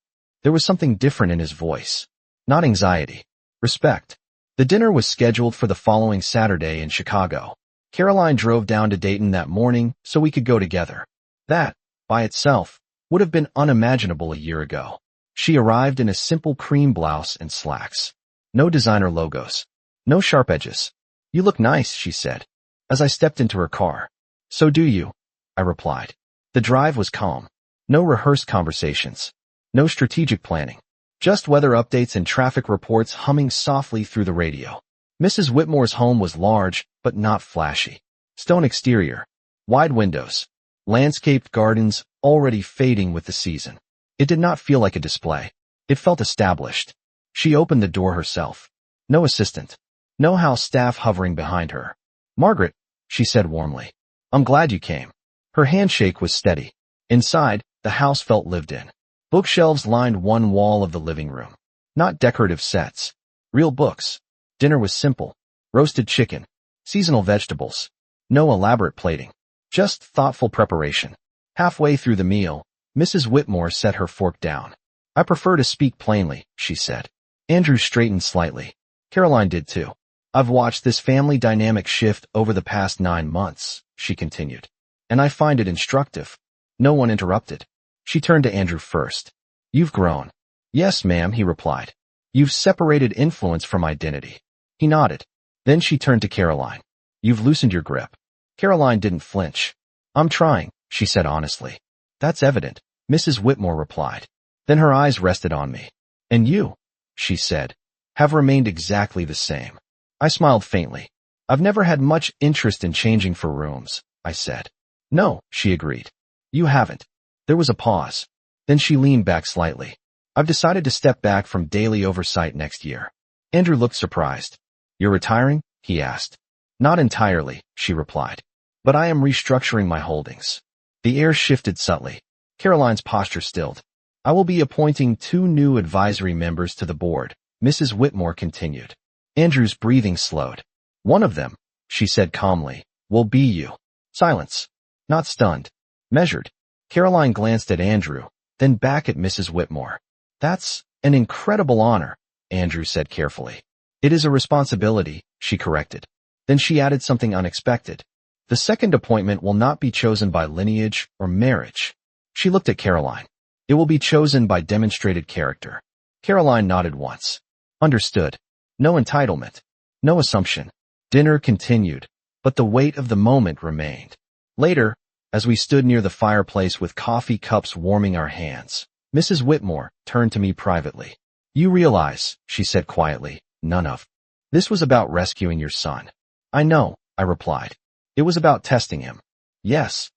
There was something different in his voice. Not anxiety. Respect. The dinner was scheduled for the following Saturday in Chicago. Caroline drove down to Dayton that morning so we could go together. That, by itself, would have been unimaginable a year ago. She arrived in a simple cream blouse and slacks. No designer logos. No sharp edges. You look nice, she said, as I stepped into her car. So do you, I replied. The drive was calm. No rehearsed conversations. No strategic planning. Just weather updates and traffic reports humming softly through the radio. Mrs. Whitmore's home was large, but not flashy. Stone exterior. Wide windows. Landscaped gardens already fading with the season. It did not feel like a display. It felt established. She opened the door herself. No assistant. No house staff hovering behind her. Margaret, she said warmly. I'm glad you came. Her handshake was steady. Inside, the house felt lived in. Bookshelves lined one wall of the living room. Not decorative sets. Real books. Dinner was simple. Roasted chicken. Seasonal vegetables. No elaborate plating. Just thoughtful preparation. Halfway through the meal, Mrs. Whitmore set her fork down. I prefer to speak plainly, she said. Andrew straightened slightly. Caroline did too. I've watched this family dynamic shift over the past 9 months, she continued. And I find it instructive. No one interrupted. She turned to Andrew first. You've grown. Yes, ma'am, he replied. You've separated influence from identity. He nodded. Then she turned to Caroline. You've loosened your grip. Caroline didn't flinch. I'm trying, she said honestly. That's evident, Mrs. Whitmore replied. Then her eyes rested on me. And you, she said, have remained exactly the same. I smiled faintly. I've never had much interest in changing for rooms, I said. No, she agreed. You haven't. There was a pause. Then she leaned back slightly. I've decided to step back from daily oversight next year. Andrew looked surprised. You're retiring? He asked. Not entirely, she replied. But I am restructuring my holdings. The air shifted subtly. Caroline's posture stilled. I will be appointing 2 new advisory members to the board, Mrs. Whitmore continued. Andrew's breathing slowed. One of them, she said calmly, will be you. Silence. Not stunned. Measured. Caroline glanced at Andrew, then back at Mrs. Whitmore. That's an incredible honor, Andrew said carefully. It is a responsibility, she corrected. Then she added something unexpected. The second appointment will not be chosen by lineage or marriage. She looked at Caroline. It will be chosen by demonstrated character. Caroline nodded once. Understood. No entitlement. No assumption. Dinner continued, but the weight of the moment remained. Later, as we stood near the fireplace with coffee cups warming our hands, Mrs. Whitmore turned to me privately. You realize, she said quietly, none of this was about rescuing your son. I know, I replied. It was about testing him. Yes.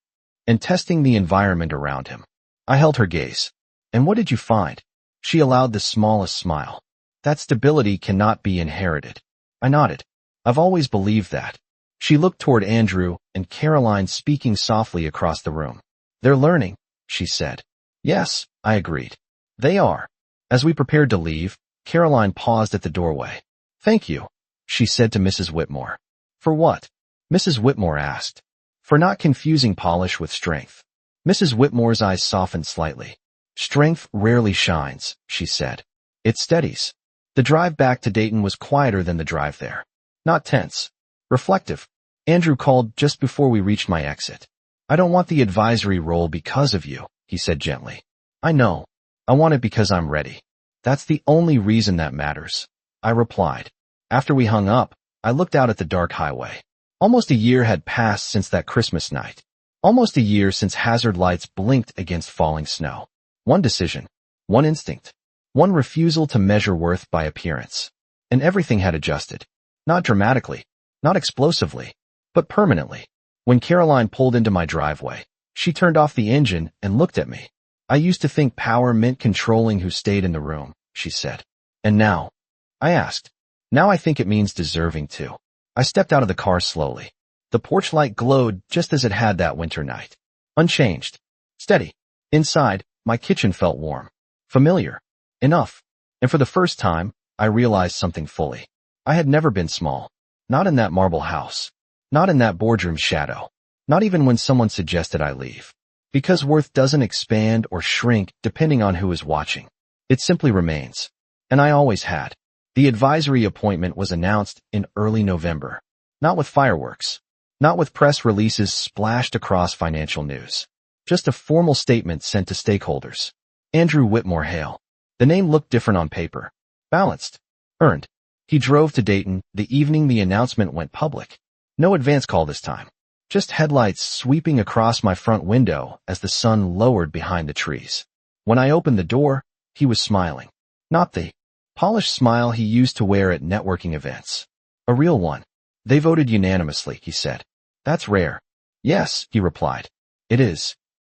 And testing the environment around him. I held her gaze. And what did you find? She allowed the smallest smile. That stability cannot be inherited. I nodded. I've always believed that. She looked toward Andrew and Caroline speaking softly across the room. They're learning, she said. Yes, I agreed. They are. As we prepared to leave, Caroline paused at the doorway. Thank you, she said to Mrs. Whitmore. For what? Mrs. Whitmore asked. For not confusing polish with strength. Mrs. Whitmore's eyes softened slightly. Strength rarely shines, she said. It steadies. The drive back to Dayton was quieter than the drive there. Not tense. Reflective. Andrew called just before we reached my exit. I don't want the advisory role because of you, he said gently. I know. I want it because I'm ready. That's the only reason that matters, I replied. After we hung up, I looked out at the dark highway. Almost a year had passed since that Christmas night. Almost a year since hazard lights blinked against falling snow. One decision. One instinct. One refusal to measure worth by appearance. And everything had adjusted. Not dramatically. Not explosively. But permanently. When Caroline pulled into my driveway, she turned off the engine and looked at me. I used to think power meant controlling who stayed in the room, she said. And now? I asked. Now I think it means deserving too. I stepped out of the car slowly. The porch light glowed just as it had that winter night. Unchanged. Steady. Inside, my kitchen felt warm. Familiar. Enough. And for the first time, I realized something fully. I had never been small. Not in that marble house. Not in that boardroom shadow. Not even when someone suggested I leave. Because worth doesn't expand or shrink depending on who is watching. It simply remains. And I always had. The advisory appointment was announced in early November. Not with fireworks. Not with press releases splashed across financial news. Just a formal statement sent to stakeholders. Andrew Whitmore Hale. The name looked different on paper. Balanced. Earned. He drove to Dayton the evening the announcement went public. No advance call this time. Just headlights sweeping across my front window as the sun lowered behind the trees. When I opened the door, he was smiling. Not the polished smile he used to wear at networking events. A real one. They voted unanimously, he said. That's rare. Yes, he replied. It is.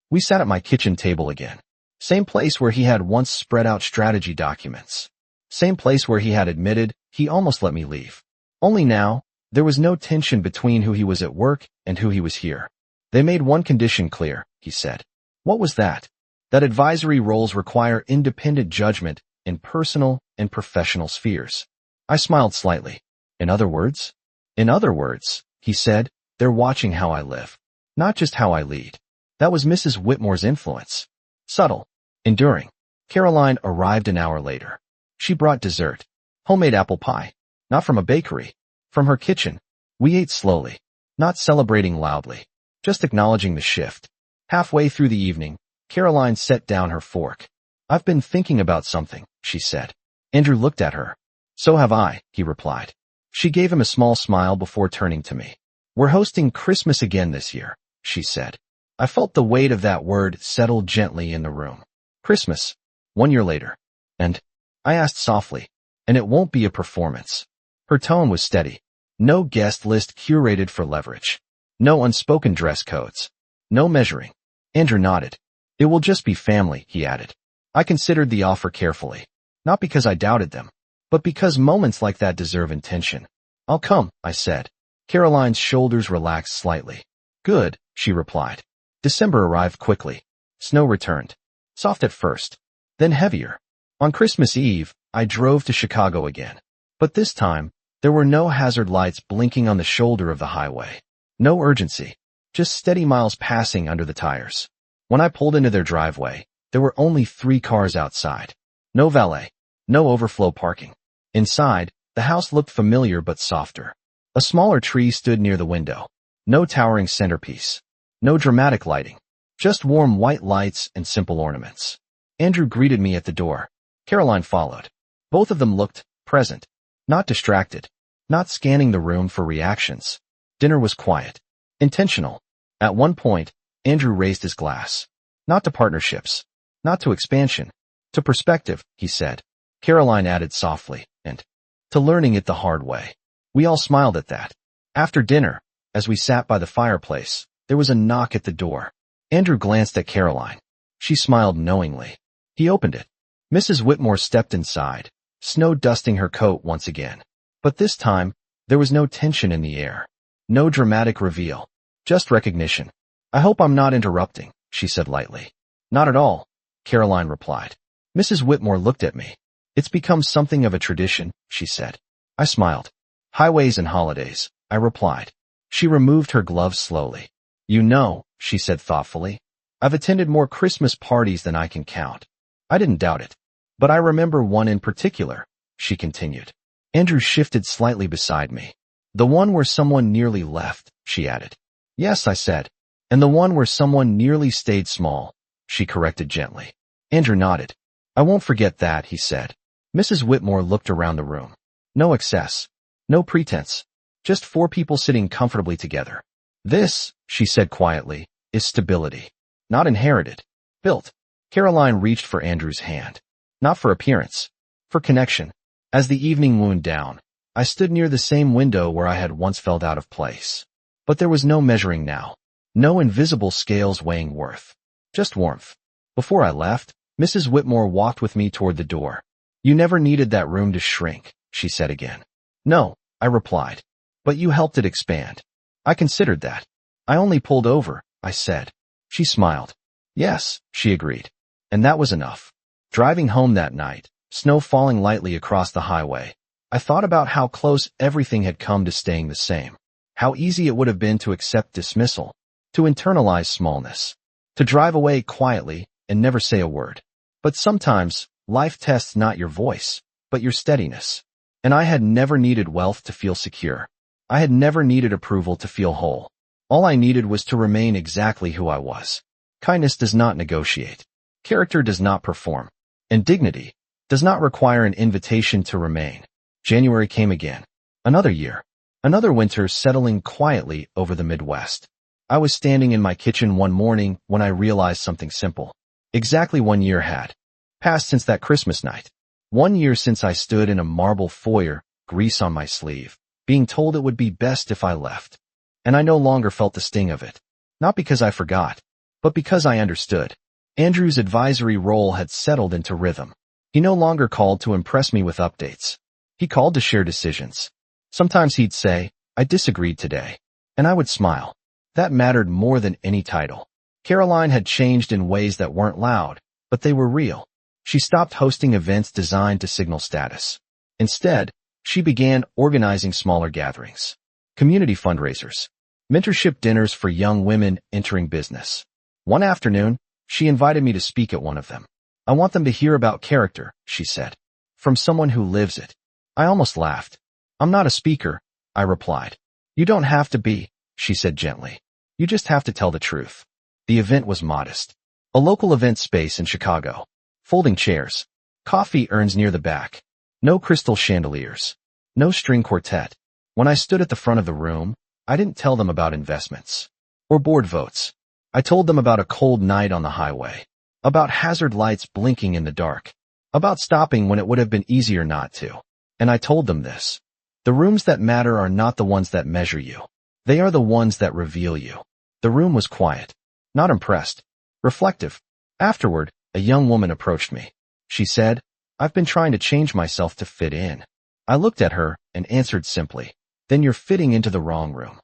We sat at my kitchen table again. Same place where he had once spread out strategy documents. Same place where he had admitted he almost let me leave. Only now, there was no tension between who he was at work and who he was here. They made one condition clear, he said. What was that? That advisory roles require independent judgment in personal and professional spheres. I smiled slightly. In other words? In other words, he said, they're watching how I live, not just how I lead. That was Mrs. Whitmore's influence. Subtle, enduring. Caroline arrived an hour later. She brought dessert. Homemade apple pie. Not from a bakery. From her kitchen. We ate slowly. Not celebrating loudly. Just acknowledging the shift. Halfway through the evening, Caroline set down her fork. I've been thinking about something, she said. Andrew looked at her. So have I, he replied. She gave him a small smile before turning to me. We're hosting Christmas again this year, she said. I felt the weight of that word settle gently in the room. Christmas. 1 year later. And? I asked softly. And it won't be a performance. Her tone was steady. No guest list curated for leverage. No unspoken dress codes. No measuring. Andrew nodded. It will just be family, he added. I considered the offer carefully. Not because I doubted them, but because moments like that deserve intention. I'll come, I said. Caroline's shoulders relaxed slightly. Good, she replied. December arrived quickly. Snow returned. Soft at first, then heavier. On Christmas Eve, I drove to Chicago again. But this time, there were no hazard lights blinking on the shoulder of the highway. No urgency. Just steady miles passing under the tires. When I pulled into their driveway, there were only 3 cars outside. No valet. No overflow parking. Inside, the house looked familiar but softer. A smaller tree stood near the window. No towering centerpiece. No dramatic lighting. Just warm white lights and simple ornaments. Andrew greeted me at the door. Caroline followed. Both of them looked present. Not distracted. Not scanning the room for reactions. Dinner was quiet. Intentional. At one point, Andrew raised his glass. Not to partnerships. Not to expansion. To perspective, he said. Caroline added softly, and to learning it the hard way. We all smiled at that. After dinner, as we sat by the fireplace, there was a knock at the door. Andrew glanced at Caroline. She smiled knowingly. He opened it. Mrs. Whitmore stepped inside, snow dusting her coat once again. But this time, there was no tension in the air. No dramatic reveal. Just recognition. I hope I'm not interrupting, she said lightly. Not at all, Caroline replied. Mrs. Whitmore looked at me. It's become something of a tradition, she said. I smiled. Highways and holidays, I replied. She removed her gloves slowly. You know, she said thoughtfully, I've attended more Christmas parties than I can count. I didn't doubt it. But I remember one in particular, she continued. Andrew shifted slightly beside me. The one where someone nearly left, she added. Yes, I said. And the one where someone nearly stayed small, she corrected gently. Andrew nodded. I won't forget that, he said. Mrs. Whitmore looked around the room. No excess. No pretense. Just 4 people sitting comfortably together. This, she said quietly, is stability. Not inherited. Built. Caroline reached for Andrew's hand. Not for appearance. For connection. As the evening wound down, I stood near the same window where I had once felt out of place. But there was no measuring now. No invisible scales weighing worth. Just warmth. Before I left, Mrs. Whitmore walked with me toward the door. You never needed that room to shrink, she said again. No, I replied. But you helped it expand. I considered that. I only pulled over, I said. She smiled. Yes, she agreed. And that was enough. Driving home that night, snow falling lightly across the highway, I thought about how close everything had come to staying the same. How easy it would have been to accept dismissal, to internalize smallness, to drive away quietly and never say a word. But sometimes, life tests not your voice, but your steadiness. And I had never needed wealth to feel secure. I had never needed approval to feel whole. All I needed was to remain exactly who I was. Kindness does not negotiate. Character does not perform. And dignity does not require an invitation to remain. January came again. Another year. Another winter settling quietly over the Midwest. I was standing in my kitchen one morning when I realized something simple. Exactly 1 year had passed since that Christmas night. 1 year since I stood in a marble foyer, grease on my sleeve, being told it would be best if I left. And I no longer felt the sting of it. Not because I forgot, but because I understood. Andrew's advisory role had settled into rhythm. He no longer called to impress me with updates. He called to share decisions. Sometimes he'd say, "I disagreed today." And I would smile. That mattered more than any title. Caroline had changed in ways that weren't loud, but they were real. She stopped hosting events designed to signal status. Instead, she began organizing smaller gatherings, community fundraisers, mentorship dinners for young women entering business. One afternoon, she invited me to speak at one of them. "I want them to hear about character," she said, "from someone who lives it." I almost laughed. "I'm not a speaker," I replied. "You don't have to be," she said gently. "You just have to tell the truth." The event was modest. A local event space in Chicago. Folding chairs. Coffee urns near the back. No crystal chandeliers. No string quartet. When I stood at the front of the room, I didn't tell them about investments or board votes. I told them about a cold night on the highway, about hazard lights blinking in the dark, about stopping when it would have been easier not to. And I told them this: the rooms that matter are not the ones that measure you. They are the ones that reveal you. The room was quiet, not impressed, reflective. Afterward, a young woman approached me. She said, "I've been trying to change myself to fit in." I looked at her and answered simply, "Then you're fitting into the wrong room."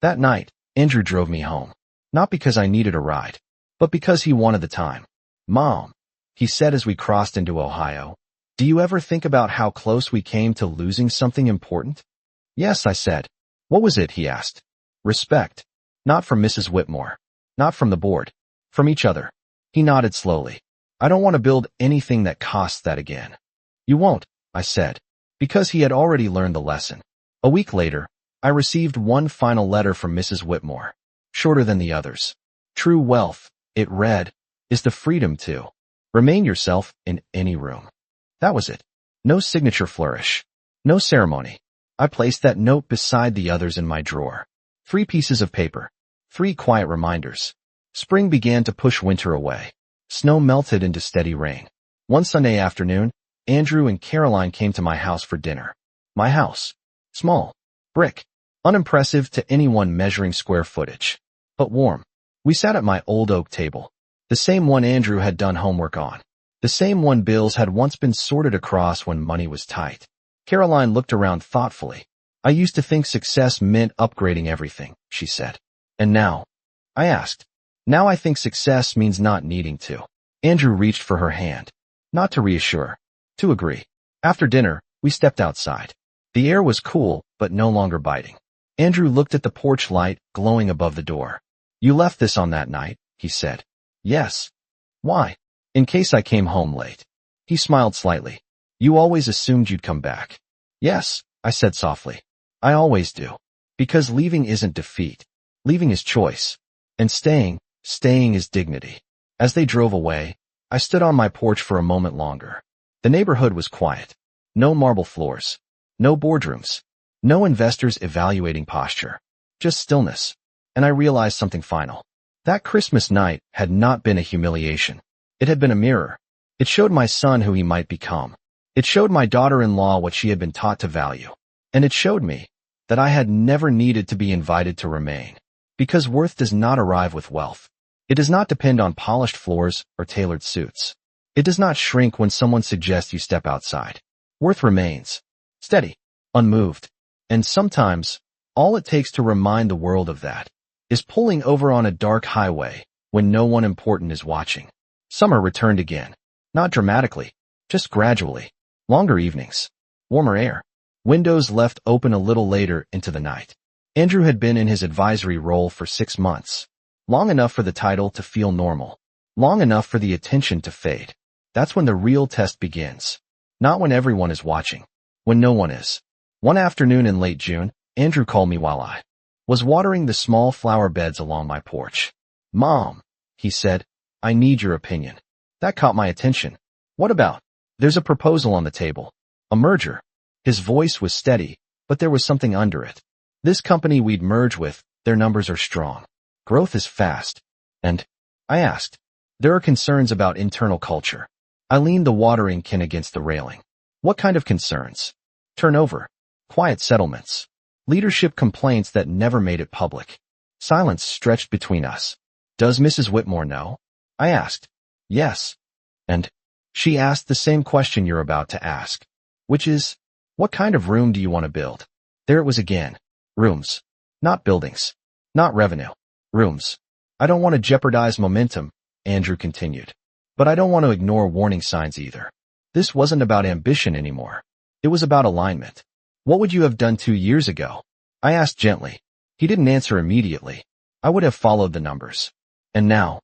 That night, Andrew drove me home. Not because I needed a ride, but because he wanted the time. "Mom," he said as we crossed into Ohio, "do you ever think about how close we came to losing something important?" "Yes," I said. "What was it?" he asked. "Respect. Not from Mrs. Whitmore. Not from the board. From each other." He nodded slowly. "I don't want to build anything that costs that again." "You won't," I said, because he had already learned the lesson. A week later, I received one final letter from Mrs. Whitmore, shorter than the others. "True wealth," it read, "is the freedom to remain yourself in any room." That was it. No signature flourish. No ceremony. I placed that note beside the others in my drawer. 3 pieces of paper. 3 quiet reminders. Spring began to push winter away. Snow melted into steady rain. One Sunday afternoon, Andrew and Caroline came to my house for dinner. My house. Small. Brick. Unimpressive to anyone measuring square footage. But warm. We sat at my old oak table. The same one Andrew had done homework on. The same one bills had once been sorted across when money was tight. Caroline looked around thoughtfully. "I used to think success meant upgrading everything," she said. "And now?" I asked. "Now I think success means not needing to." Andrew reached for her hand. Not to reassure. To agree. After dinner, we stepped outside. The air was cool, but no longer biting. Andrew looked at the porch light glowing above the door. "You left this on that night," he said. "Yes." "Why?" "In case I came home late." He smiled slightly. "You always assumed you'd come back." "Yes," I said softly. "I always do. Because leaving isn't defeat. Leaving is choice. And staying is dignity." As they drove away, I stood on my porch for a moment longer. The neighborhood was quiet. No marble floors. No boardrooms. No investors evaluating posture. Just stillness. And I realized something final. That Christmas night had not been a humiliation. It had been a mirror. It showed my son who he might become. It showed my daughter-in-law what she had been taught to value. And it showed me that I had never needed to be invited to remain. Because worth does not arrive with wealth. It does not depend on polished floors or tailored suits. It does not shrink when someone suggests you step outside. Worth remains. Steady. Unmoved. And sometimes, all it takes to remind the world of that is pulling over on a dark highway when no one important is watching. Summer returned again. Not dramatically. Just gradually. Longer evenings. Warmer air. Windows left open a little later into the night. Andrew had been in his advisory role for 6 months. Long enough for the title to feel normal. Long enough for the attention to fade. That's when the real test begins. Not when everyone is watching. When no one is. One afternoon in late June, Andrew called me while I was watering the small flower beds along my porch. "Mom," he said, "I need your opinion." That caught my attention. "What about?" "There's a proposal on the table. A merger." His voice was steady, but there was something under it. "This company we'd merge with, their numbers are strong. Growth is fast." And I asked, "There are concerns about internal culture." I leaned the watering can against the railing. "What kind of concerns?" "Turnover. Quiet settlements. Leadership complaints that never made it public." Silence stretched between us. "Does Mrs. Whitmore know?" I asked. "Yes." And she asked the same question you're about to ask. Which is, What kind of room do you want to build? There it was again. Rooms. Not buildings. Not revenue. Rooms. I don't want to jeopardize momentum, Andrew continued. But I don't want to ignore warning signs either. This wasn't about ambition anymore. It was about alignment. What would you have done 2 years ago? I asked gently. He didn't answer immediately. I would have followed the numbers. And now?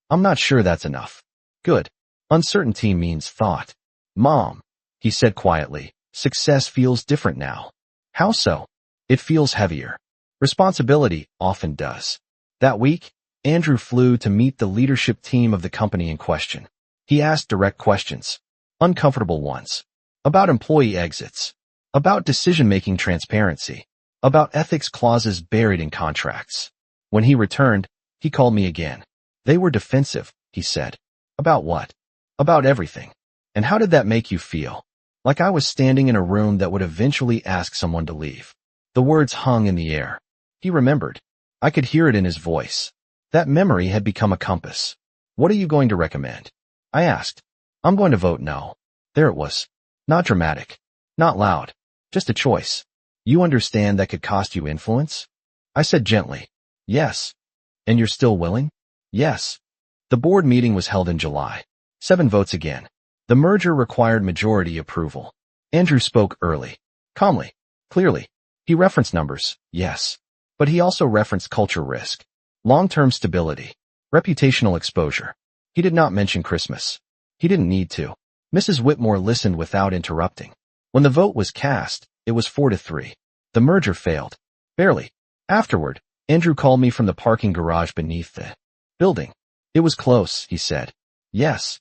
I'm not sure that's enough. Good. Uncertainty means thought. Mom, he said quietly, success feels different now. How so? It feels heavier. Responsibility often does. That week, Andrew flew to meet the leadership team of the company in question. He asked direct questions. Uncomfortable ones. About employee exits. About decision-making transparency. About ethics clauses buried in contracts. When he returned, he called me again. They were defensive, he said. About what? About everything. And how did that make you feel? Like I was standing in a room that would eventually ask someone to leave. The words hung in the air. He remembered. I could hear it in his voice. That memory had become a compass. What are you going to recommend? I asked. I'm going to vote no. There it was. Not dramatic. Not loud. Just a choice. You understand that could cost you influence? I said gently. Yes. And you're still willing? Yes. The board meeting was held in July. 7 votes again. The merger required majority approval. Andrew spoke early. Calmly. Clearly. He referenced numbers, yes. But he also referenced culture risk. Long-term stability. Reputational exposure. He did not mention Christmas. He didn't need to. Mrs. Whitmore listened without interrupting. When the vote was cast, it was 4-3. The merger failed. Barely. Afterward, Andrew called me from the parking garage beneath the building. It was close, he said. Yes.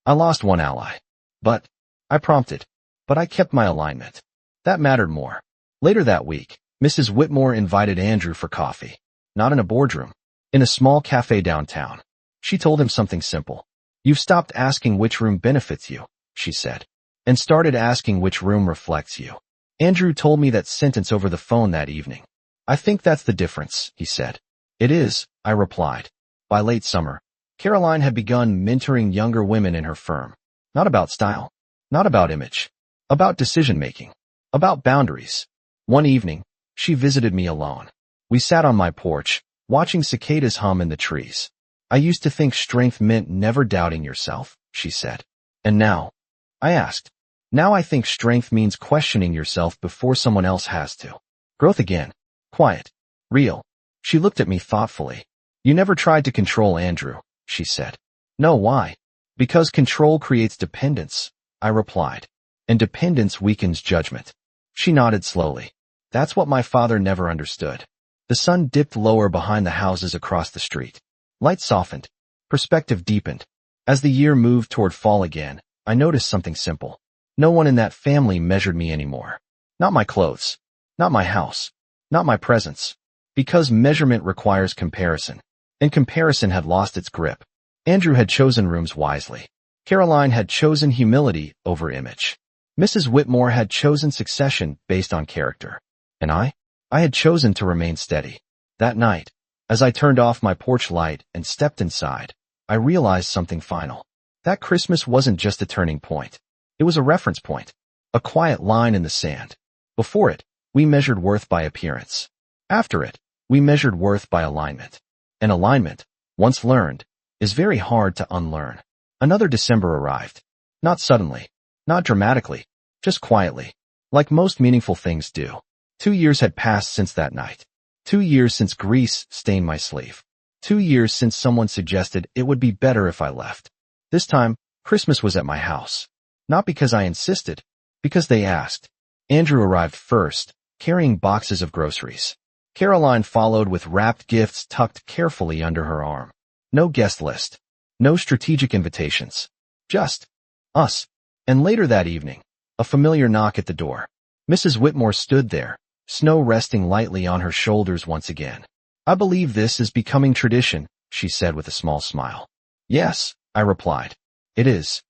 I lost one ally. But, I prompted. But I kept my alignment. That mattered more. Later that week, Mrs. Whitmore invited Andrew for coffee. Not in a boardroom. In a small cafe downtown. She told him something simple. You've stopped asking which room benefits you, she said. And started asking which room reflects you. Andrew told me that sentence over the phone that evening. I think that's the difference, he said. It is, I replied. By late summer, Caroline had begun mentoring younger women in her firm. Not about style. Not about image. About decision-making. About boundaries. One evening, she visited me alone. We sat on my porch, watching cicadas hum in the trees. I used to think strength meant never doubting yourself, she said. And now? I asked. Now I think strength means questioning yourself before someone else has to. Growth again. Quiet. Real. She looked at me thoughtfully. You never tried to control Andrew, she said. No, why? Because control creates dependence, I replied. And dependence weakens judgment. She nodded slowly. That's what my father never understood. The sun dipped lower behind the houses across the street. Light softened. Perspective deepened. As the year moved toward fall again, I noticed something simple. No one in that family measured me anymore. Not my clothes. Not my house. Not my presence. Because measurement requires comparison. And comparison had lost its grip. Andrew had chosen rooms wisely. Caroline had chosen humility over image. Mrs. Whitmore had chosen succession based on character. And I had chosen to remain steady. That night, as I turned off my porch light and stepped inside, I realized something final. That Christmas wasn't just a turning point. It was a reference point. A quiet line in the sand. Before it, we measured worth by appearance. After it, we measured worth by alignment. And alignment, once learned, is very hard to unlearn. Another December arrived. Not suddenly. Not dramatically. Just quietly. Like most meaningful things do. 2 years had passed since that night. 2 years since grease stained my sleeve. 2 years since someone suggested it would be better if I left. This time, Christmas was at my house. Not because I insisted, because they asked. Andrew arrived first, carrying boxes of groceries. Caroline followed with wrapped gifts tucked carefully under her arm. No guest list. No strategic invitations. Just us. And later that evening, a familiar knock at the door. Mrs. Whitmore stood there, snow resting lightly on her shoulders once again. I believe this is becoming tradition, she said with a small smile. Yes, I replied. It is.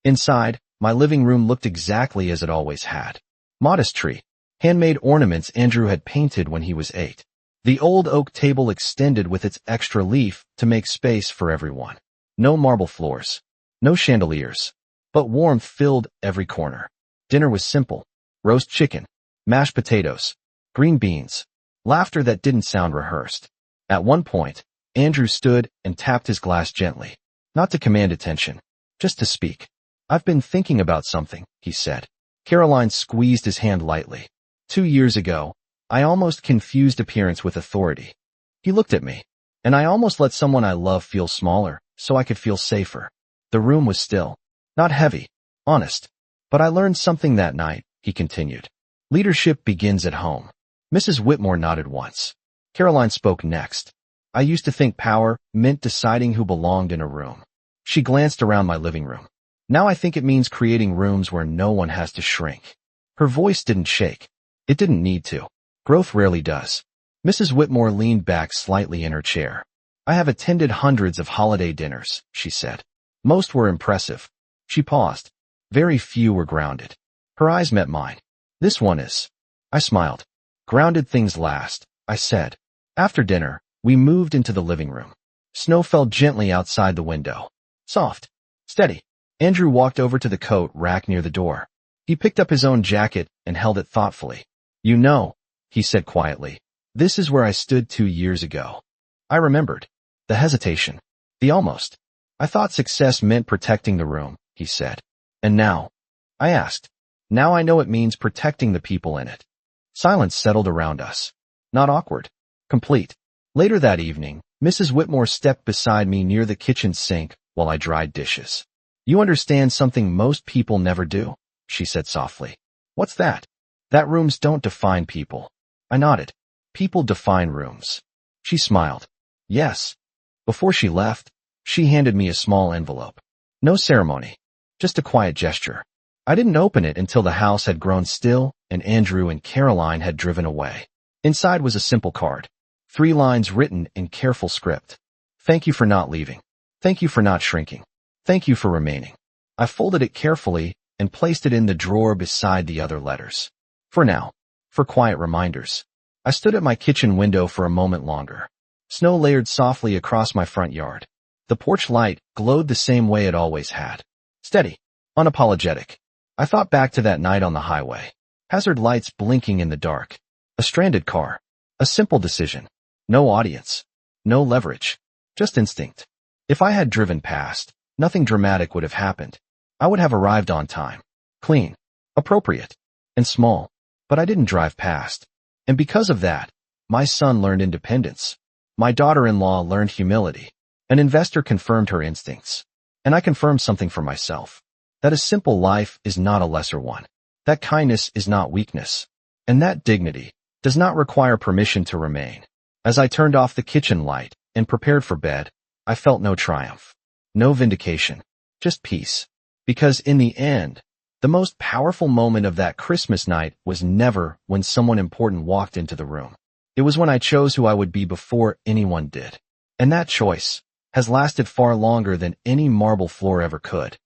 Inside, my living room looked exactly as it always had. Modest tree. Handmade ornaments Andrew had painted when he was 8. The old oak table extended with its extra leaf to make space for everyone. No marble floors. No chandeliers. But warmth filled every corner. Dinner was simple. roast chicken, mashed potatoes, green beans, laughter that didn't sound rehearsed. At one point, Andrew stood and tapped his glass gently, not to command attention, just to speak. "I've been thinking about something," he said. Caroline squeezed his hand lightly. 2 years ago, I almost confused appearance with authority. He looked at me, and I almost let someone I love feel smaller, so I could feel safer. The room was still, not heavy, honest. But I learned something that night, he continued. Leadership begins at home. Mrs. Whitmore nodded once. Caroline spoke next. "I used to think power meant deciding who belonged in a room." She glanced around my living room. "Now I think it means creating rooms where no one has to shrink." Her voice didn't shake. It didn't need to. Growth rarely does. Mrs. Whitmore leaned back slightly in her chair. "I have attended hundreds of holiday dinners," she said. "Most were impressive." She paused. Very few were grounded. Her eyes met mine. "This one is." I smiled. "Grounded things last," I said. After dinner, we moved into the living room. Snow fell gently outside the window. Soft. Steady. Andrew walked over to the coat rack near the door. He picked up his own jacket and held it thoughtfully. "You know," he said quietly, "this is where I stood 2 years ago." I remembered. The hesitation. The almost. "I thought success meant protecting the room," he said. "And now?" I asked. "Now I know it means protecting the people in it." Silence settled around us. Not awkward. Complete. Later that evening, Mrs. Whitmore stepped beside me near the kitchen sink while I dried dishes. "You understand something most people never do," she said softly. "What's that?" "That rooms don't define people." I nodded. "People define rooms." She smiled. "Yes." Before she left, she handed me a small envelope. No ceremony. Just a quiet gesture. I didn't open it until the house had grown still and Andrew and Caroline had driven away. Inside was a simple card. 3 lines written in careful script. "Thank you for not leaving. Thank you for not shrinking. Thank you for remaining." I folded it carefully and placed it in the drawer beside the other letters. For now. For quiet reminders. I stood at my kitchen window for a moment longer. Snow layered softly across my front yard. The porch light glowed the same way it always had. Steady. Unapologetic. I thought back to that night on the highway. Hazard lights blinking in the dark. A stranded car. A simple decision. No audience. No leverage. Just instinct. If I had driven past, nothing dramatic would have happened. I would have arrived on time. Clean. Appropriate. And small. But I didn't drive past. And because of that, my son learned independence. My daughter-in-law learned humility. An investor confirmed her instincts. And I confirmed something for myself. That a simple life is not a lesser one. That kindness is not weakness. And that dignity does not require permission to remain. As I turned off the kitchen light and prepared for bed, I felt no triumph. No vindication. Just peace. Because in the end, the most powerful moment of that Christmas night was never when someone important walked into the room. It was when I chose who I would be before anyone did. And that choice has lasted far longer than any marble floor ever could.